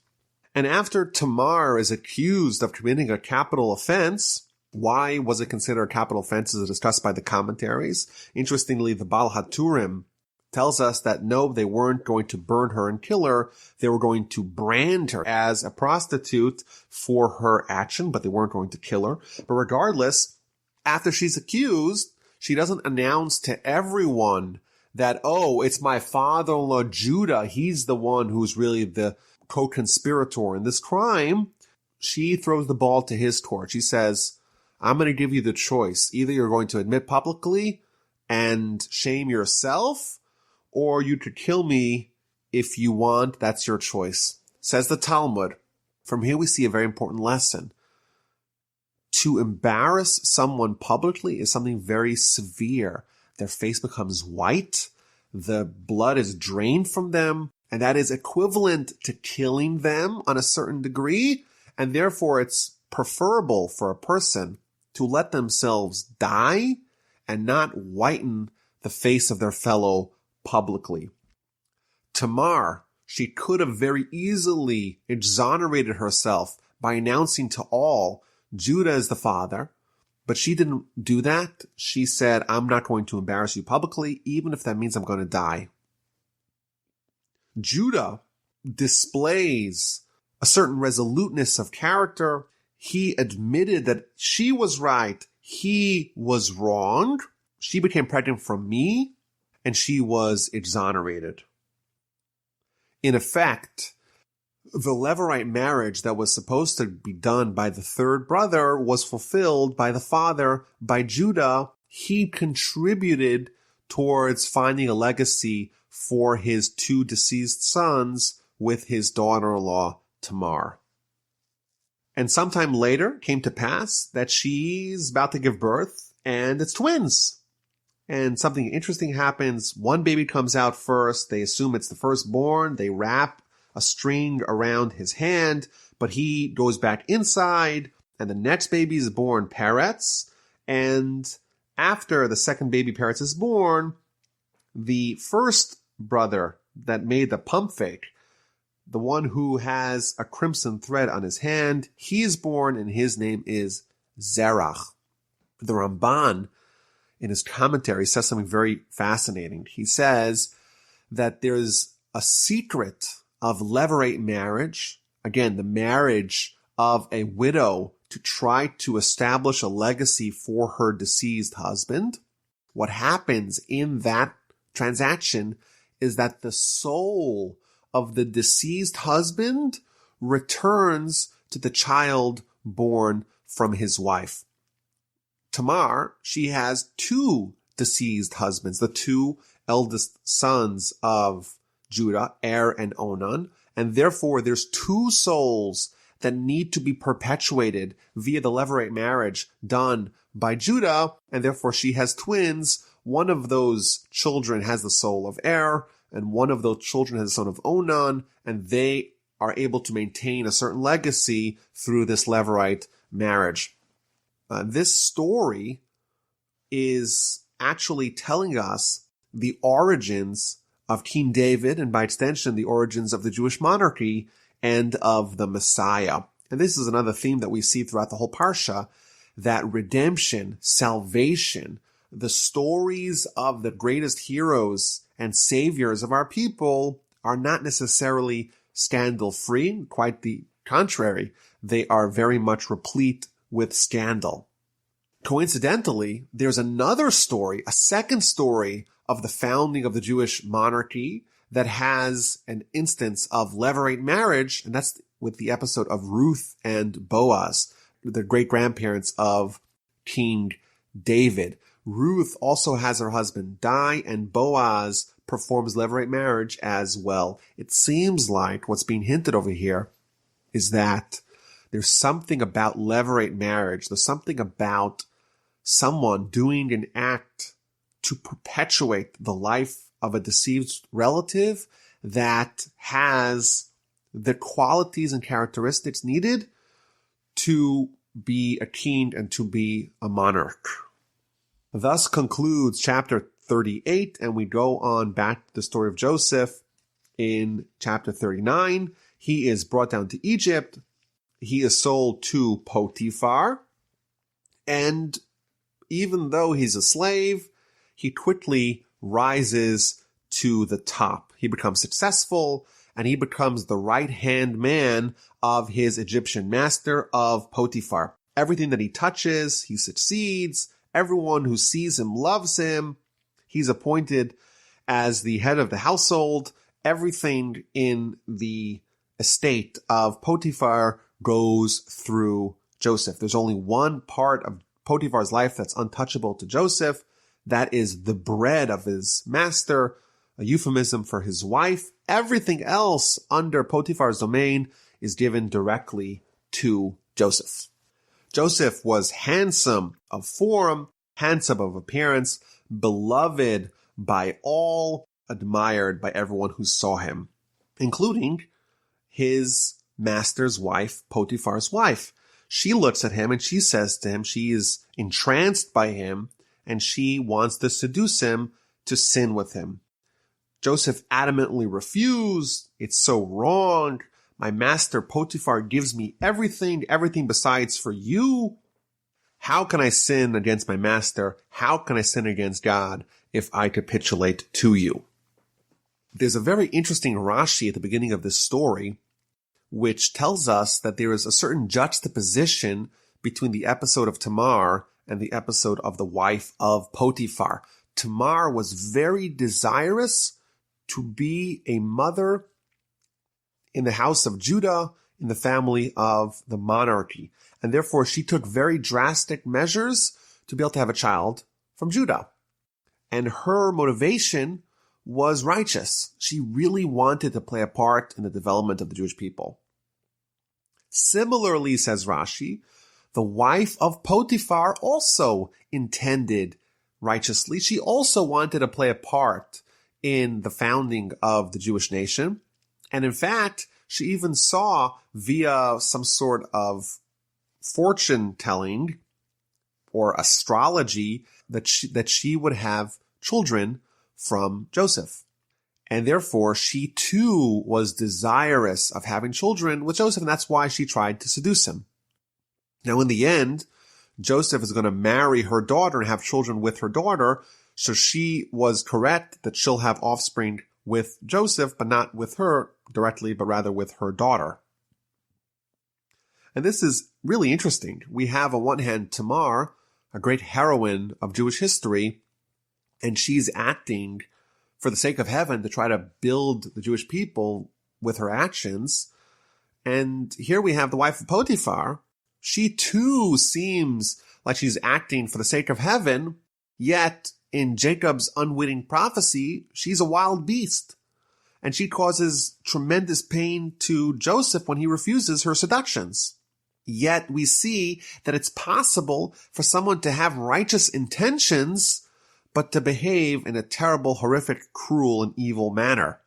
And after Tamar is accused of committing a capital offense, why was it considered a capital offense as discussed by the commentaries? Interestingly, the Baal HaTurim tells us that no, they weren't going to burn her and kill her. They were going to brand her as a prostitute for her action, but they weren't going to kill her. But regardless, after she's accused, she doesn't announce to everyone that, oh, it's my father-in-law Judah. He's the one who's really the co-conspirator in this crime. She throws the ball to his court. She says, I'm going to give you the choice. Either you're going to admit publicly and shame yourself, or you could kill me if you want. That's your choice. Says the Talmud. From here we see a very important lesson. To embarrass someone publicly is something very severe. Their face becomes white, the blood is drained from them, and that is equivalent to killing them on a certain degree, and therefore it's preferable for a person to let themselves die and not whiten the face of their fellow publicly. Tamar, she could have very easily exonerated herself by announcing to all Judah is the father, but she didn't do that. She said, I'm not going to embarrass you publicly, even if that means I'm going to die. Judah displays a certain resoluteness of character. He admitted that she was right, he was wrong. She became pregnant from me, and she was exonerated. In effect, the Levirate marriage that was supposed to be done by the third brother was fulfilled by the father, by Judah. He contributed towards finding a legacy for his two deceased sons with his daughter-in-law, Tamar. And sometime later came to pass that she's about to give birth, and it's twins. And something interesting happens. One baby comes out first. They assume it's the firstborn. They wrap a string around his hand, but he goes back inside, and the next baby is born, Peretz. And after the second baby, Peretz, is born, the first brother that made the pump fake, the one who has a crimson thread on his hand, he is born, and his name is Zerach. The Ramban, in his commentary, says something very fascinating. He says that there's a secret of Levirate marriage, again, the marriage of a widow to try to establish a legacy for her deceased husband. What happens in that transaction is that the soul of the deceased husband returns to the child born from his wife. Tamar, she has two deceased husbands, the two eldest sons of Judah, Er and Onan, and therefore there's two souls that need to be perpetuated via the Levirate marriage done by Judah, and therefore she has twins. One of those children has the soul of Er, and one of those children has the son of Onan, and they are able to maintain a certain legacy through this Levirate marriage. This story is actually telling us the origins of King David, and by extension, the origins of the Jewish monarchy and of the Messiah. And this is another theme that we see throughout the whole Parsha, that redemption, salvation, the stories of the greatest heroes and saviors of our people are not necessarily scandal-free. Quite the contrary. They are very much replete with scandal. Coincidentally, there's another story, a second story of the founding of the Jewish monarchy that has an instance of Levirate marriage, and that's with the episode of Ruth and Boaz, the great-grandparents of King David. Ruth also has her husband die, and Boaz performs Levirate marriage as well. It seems like what's being hinted over here is that There's something about levirate marriage. There's something about someone doing an act to perpetuate the life of a deceived relative that has the qualities and characteristics needed to be a king and to be a monarch. Thus concludes chapter 38, and we go on back to the story of Joseph in chapter 39. He is brought down to Egypt. He is sold to Potiphar, and even though he's a slave, he quickly rises to the top. He becomes successful, and he becomes the right-hand man of his Egyptian master, of Potiphar. Everything that he touches, he succeeds. Everyone who sees him loves him. He's appointed as the head of the household. Everything in the estate of Potiphar goes through Joseph. There's only one part of Potiphar's life that's untouchable to Joseph. That is the bread of his master, a euphemism for his wife. Everything else under Potiphar's domain is given directly to Joseph. Joseph was handsome of form, handsome of appearance, beloved by all, admired by everyone who saw him, including his master's wife, Potiphar's wife. She looks at him and she says to him, she is entranced by him, and she wants to seduce him to sin with him. Joseph adamantly refused. It's so wrong. My master Potiphar gives me everything besides for you. How can I sin against my master? How can I sin against God if I capitulate to you? There's a very interesting Rashi at the beginning of this story, which tells us that there is a certain juxtaposition between the episode of Tamar and the episode of the wife of Potiphar. Tamar was very desirous to be a mother in the house of Judah, in the family of the monarchy. And therefore, she took very drastic measures to be able to have a child from Judah. And her motivation was righteous. She really wanted to play a part in the development of the Jewish people. Similarly, says Rashi, the wife of Potiphar also intended righteously. She also wanted to play a part in the founding of the Jewish nation. And in fact, she even saw via some sort of fortune telling or astrology that she would have children from Joseph. And therefore, she too was desirous of having children with Joseph, and that's why she tried to seduce him. Now, in the end, Joseph is going to marry her daughter and have children with her daughter, so she was correct that she'll have offspring with Joseph, but not with her directly, but rather with her daughter. And this is really interesting. We have on one hand Tamar, a great heroine of Jewish history, and she's acting for the sake of heaven to try to build the Jewish people with her actions. And here we have the wife of Potiphar. She too seems like she's acting for the sake of heaven, yet in Jacob's unwitting prophecy, she's a wild beast. And she causes tremendous pain to Joseph when he refuses her seductions. Yet we see that it's possible for someone to have righteous intentions, but to behave in a terrible, horrific, cruel, and evil manner.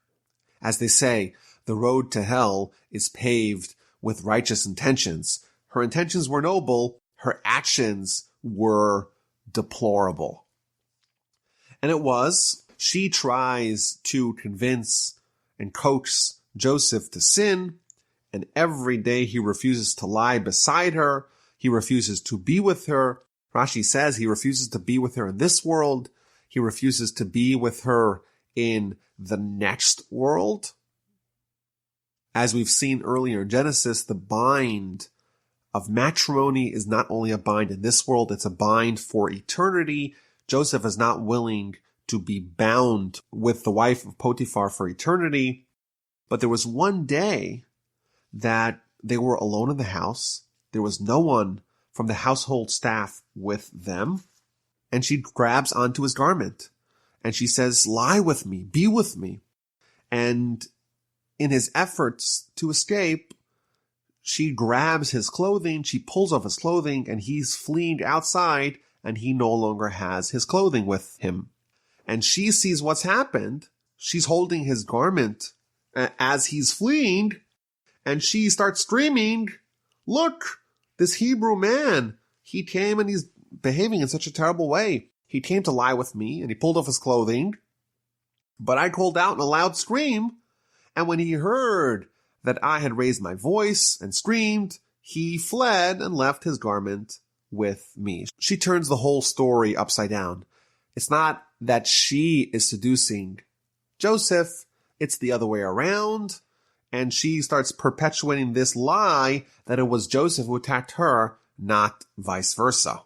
As they say, the road to hell is paved with righteous intentions. Her intentions were noble, her actions were deplorable. And it was, she tries to convince and coax Joseph to sin, and every day he refuses to lie beside her. He refuses to be with her. Rashi says he refuses to be with her in this world. He refuses to be with her in the next world. As we've seen earlier in Genesis, the bind of matrimony is not only a bind in this world, it's a bind for eternity. Joseph is not willing to be bound with the wife of Potiphar for eternity. But there was one day that they were alone in the house. There was no one from the household staff with them. And she grabs onto his garment and she says, "Lie with me, be with me." And in his efforts to escape, she grabs his clothing, she pulls off his clothing, and he's fleeing outside, and he no longer has his clothing with him. And she sees what's happened. She's holding his garment as he's fleeing, and she starts screaming, "Look, this Hebrew man, he came and he's behaving in such a terrible way. He came to lie with me, and he pulled off his clothing. But I called out in a loud scream, and when he heard that I had raised my voice and screamed, he fled and left his garment with me." She turns the whole story upside down. It's not that she is seducing Joseph, it's the other way around, and she starts perpetuating this lie that it was Joseph who attacked her, not vice versa.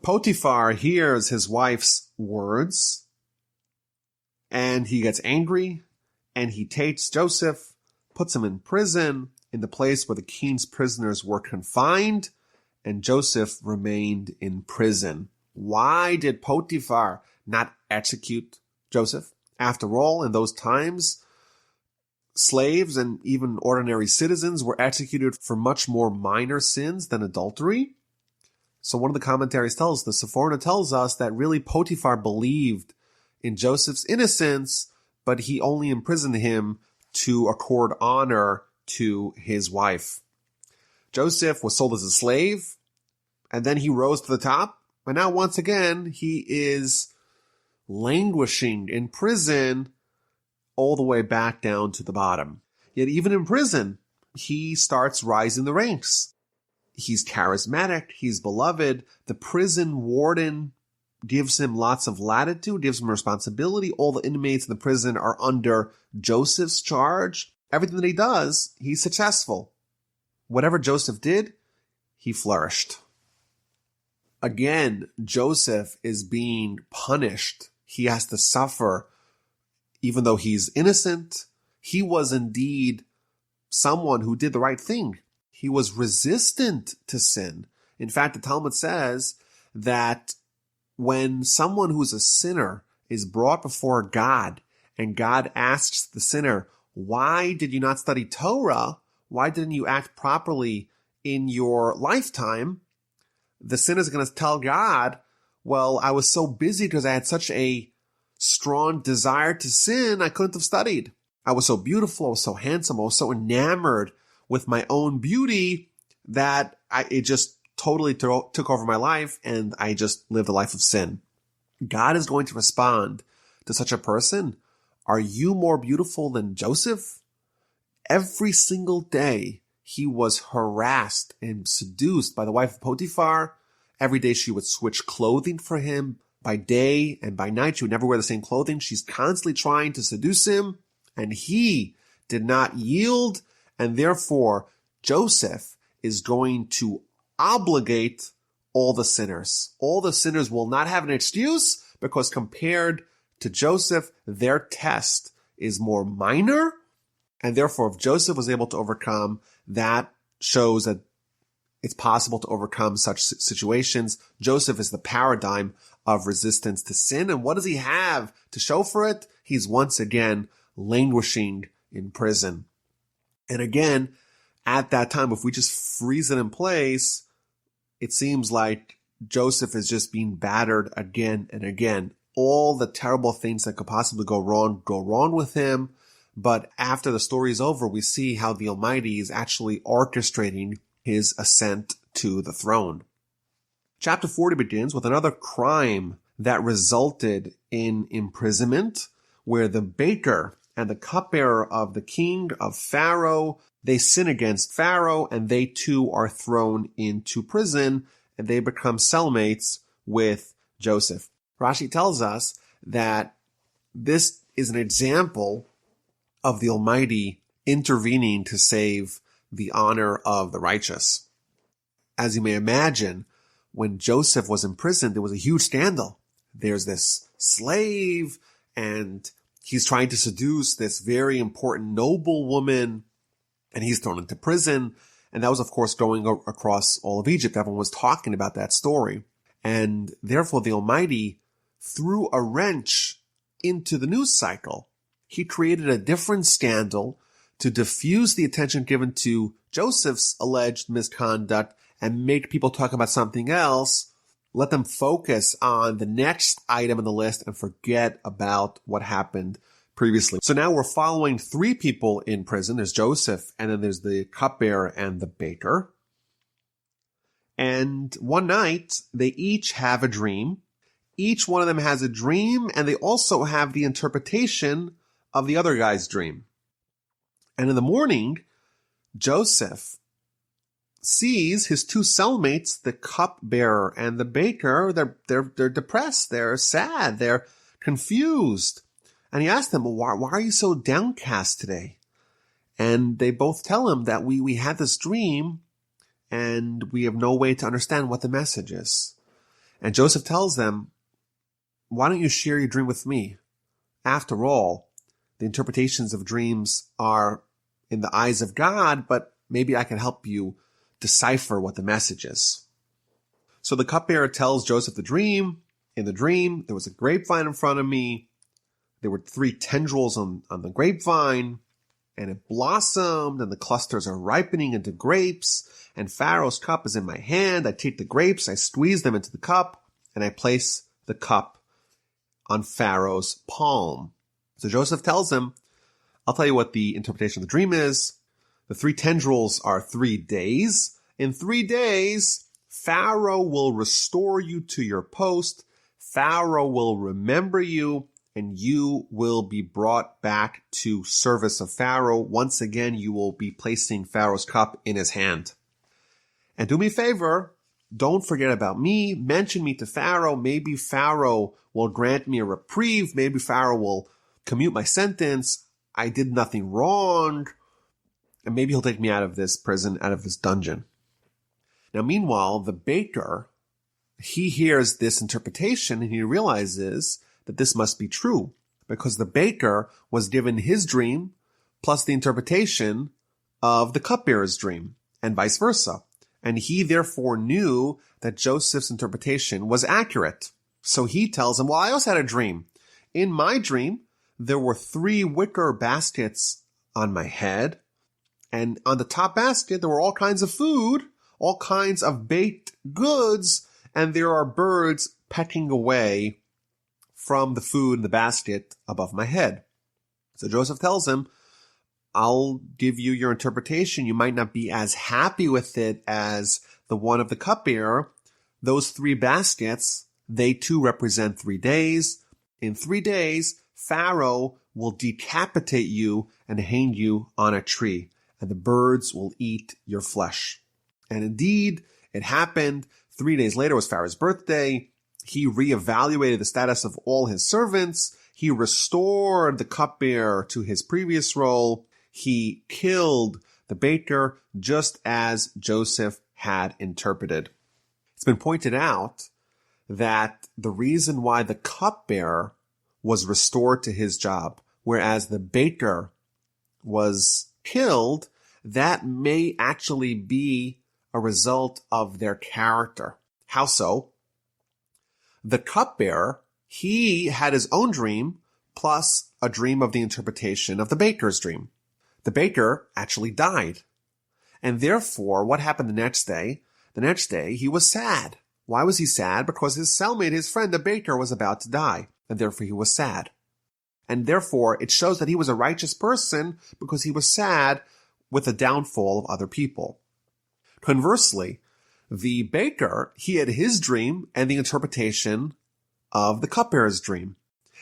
Potiphar hears his wife's words, and he gets angry, and he takes Joseph, puts him in prison, in the place where the king's prisoners were confined, and Joseph remained in prison. Why did Potiphar not execute Joseph? After all, in those times, slaves and even ordinary citizens were executed for much more minor sins than adultery. So one of the commentaries tells, the Sepharna tells us that really Potiphar believed in Joseph's innocence, but he only imprisoned him to accord honor to his wife. Joseph was sold as a slave, and then he rose to the top, and now once again he is languishing in prison all the way back down to the bottom. Yet even in prison, he starts rising the ranks. He's charismatic, he's beloved. The prison warden gives him lots of latitude, gives him responsibility. All the inmates in the prison are under Joseph's charge. Everything that he does, he's successful. Whatever Joseph did, he flourished. Again, Joseph is being punished. He has to suffer, even though he's innocent. He was indeed someone who did the right thing. He was resistant to sin. In fact, the Talmud says that when someone who's a sinner is brought before God, and God asks the sinner, "Why did you not study Torah? Why didn't you act properly in your lifetime?" The sinner is going to tell God, "Well, I was so busy because I had such a strong desire to sin, I couldn't have studied. I was so beautiful, I was so handsome, I was so enamored with my own beauty that it just totally took over my life, and I just lived a life of sin." God is going to respond to such a person, "Are you more beautiful than Joseph?" Every single day, he was harassed and seduced by the wife of Potiphar. Every day she would switch clothing for him. By day and by night, she would never wear the same clothing. She's constantly trying to seduce him, and he did not yield, and therefore Joseph is going to obligate all the sinners. All the sinners will not have an excuse, because compared to Joseph, their test is more minor, and therefore if Joseph was able to overcome, that shows that it's possible to overcome such situations. Joseph is the paradigm of resistance to sin. And what does he have to show for it? He's once again languishing in prison. And again, at that time, if we just freeze it in place, it seems like Joseph is just being battered again and again. All the terrible things that could possibly go wrong with him. But after the story is over, we see how the Almighty is actually orchestrating his ascent to the throne. Chapter 40 begins with another crime that resulted in imprisonment, where the baker and the cupbearer of the king of Pharaoh, they sin against Pharaoh, and they too are thrown into prison, and they become cellmates with Joseph. Rashi tells us that this is an example of the Almighty intervening to save the honor of the righteous. As you may imagine, when Joseph was imprisoned, there was a huge scandal. There's this slave, and he's trying to seduce this very important noble woman, and he's thrown into prison. And that was, of course, going across all of Egypt. Everyone was talking about that story. And therefore, the Almighty threw a wrench into the news cycle. He created a different scandal to diffuse the attention given to Joseph's alleged misconduct and make people talk about something else, let them focus on the next item on the list and forget about what happened previously. So now we're following three people in prison. There's Joseph, and then there's the cupbearer and the baker. And one night, they each have a dream. Each one of them has a dream, and they also have the interpretation of the other guy's dream. And in the morning, Joseph sees his two cellmates, the cupbearer and the baker. They're depressed. They're sad. They're confused. And he asks them, why are you so downcast today? And they both tell him that we had this dream and we have no way to understand what the message is. And Joseph tells them, why don't you share your dream with me? After all, the interpretations of dreams are in the eyes of God, but maybe I can help you decipher what the message is. So the cupbearer tells Joseph the dream. In the dream, there was a grapevine in front of me. There were 3 tendrils on the grapevine, and it blossomed, and the clusters are ripening into grapes, and Pharaoh's cup is in my hand. I take the grapes, I squeeze them into the cup, and I place the cup on Pharaoh's palm. So Joseph tells him, I'll tell you what the interpretation of the dream is. The 3 tendrils are 3 days. In 3 days, Pharaoh will restore you to your post. Pharaoh will remember you, and you will be brought back to service of Pharaoh. Once again, you will be placing Pharaoh's cup in his hand. And do me a favor, don't forget about me. Mention me to Pharaoh. Maybe Pharaoh will grant me a reprieve. Maybe Pharaoh will commute my sentence. I did nothing wrong. And maybe he'll take me out of this prison, out of this dungeon. Now, meanwhile, the baker, he hears this interpretation and he realizes that this must be true because the baker was given his dream plus the interpretation of the cupbearer's dream and vice versa. And he therefore knew that Joseph's interpretation was accurate. So he tells him, well, I also had a dream. In my dream, there were 3 wicker baskets on my head. And on the top basket, there were all kinds of food, all kinds of baked goods, and there are birds pecking away from the food in the basket above my head. So Joseph tells him, I'll give you your interpretation. You might not be as happy with it as the one of the cupbearer. Those 3 baskets, they too represent 3 days. In 3 days, Pharaoh will decapitate you and hang you on a tree, and the birds will eat your flesh. And indeed, it happened. 3 days later was Pharaoh's birthday. He reevaluated the status of all his servants. He restored the cupbearer to his previous role. He killed the baker just as Joseph had interpreted. It's been pointed out that the reason why the cupbearer was restored to his job, whereas the baker was killed, that may actually be a result of their character. How so? The cupbearer, he had his own dream plus a dream of the interpretation of the baker's dream. The baker actually died. And therefore, what happened the next day? The next day, he was sad. Why was he sad? Because his cellmate, his friend, the baker, was about to die. And therefore, he was sad. And therefore, it shows that he was a righteous person because he was sad with the downfall of other people. Conversely, the baker, he had his dream and the interpretation of the cupbearer's dream.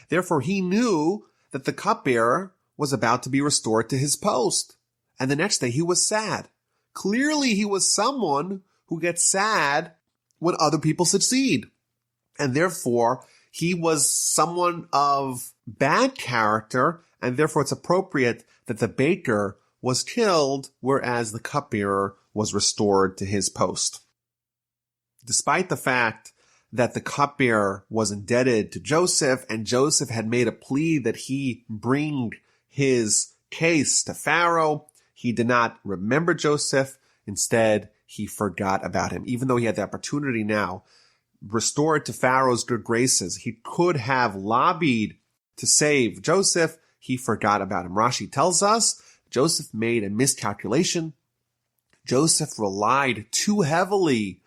Therefore, he knew that the cupbearer was about to be restored to his post. And the next day, he was sad. Clearly, he was someone who gets sad when other people succeed. And therefore, he was someone of bad character, and therefore it's appropriate that the baker was killed, whereas the cupbearer was restored to his post. Despite the fact that the cupbearer was indebted to Joseph, and Joseph had made a plea that he bring his case to Pharaoh, he did not remember Joseph. Instead, he forgot about him. Even though he had the opportunity now, restored to Pharaoh's good graces, he could have lobbied to save Joseph. He forgot about him. Rashi tells us Joseph made a miscalculation. Joseph relied too heavily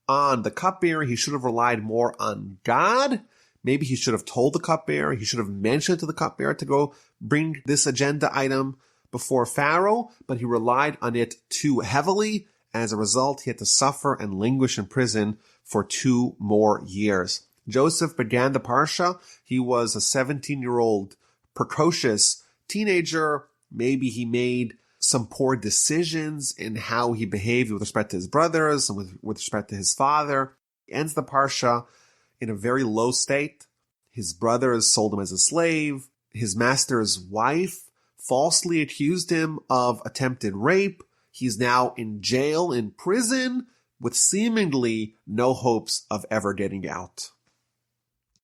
on the cupbearer. He should have relied more on God. Maybe he should have told the cupbearer. He should have mentioned to the cupbearer to go bring this agenda item before Pharaoh, but he relied on it too heavily. As a result, he had to suffer and languish in prison for 2 more years. Joseph began the Parsha. He was a 17-year-old precocious teenager. Maybe he made some poor decisions in how he behaved with respect to his brothers and with respect to his father. He ends the Parsha in a very low state. His brothers sold him as a slave. His master's wife falsely accused him of attempted rape. He's now in jail, in prison, with seemingly no hopes of ever getting out.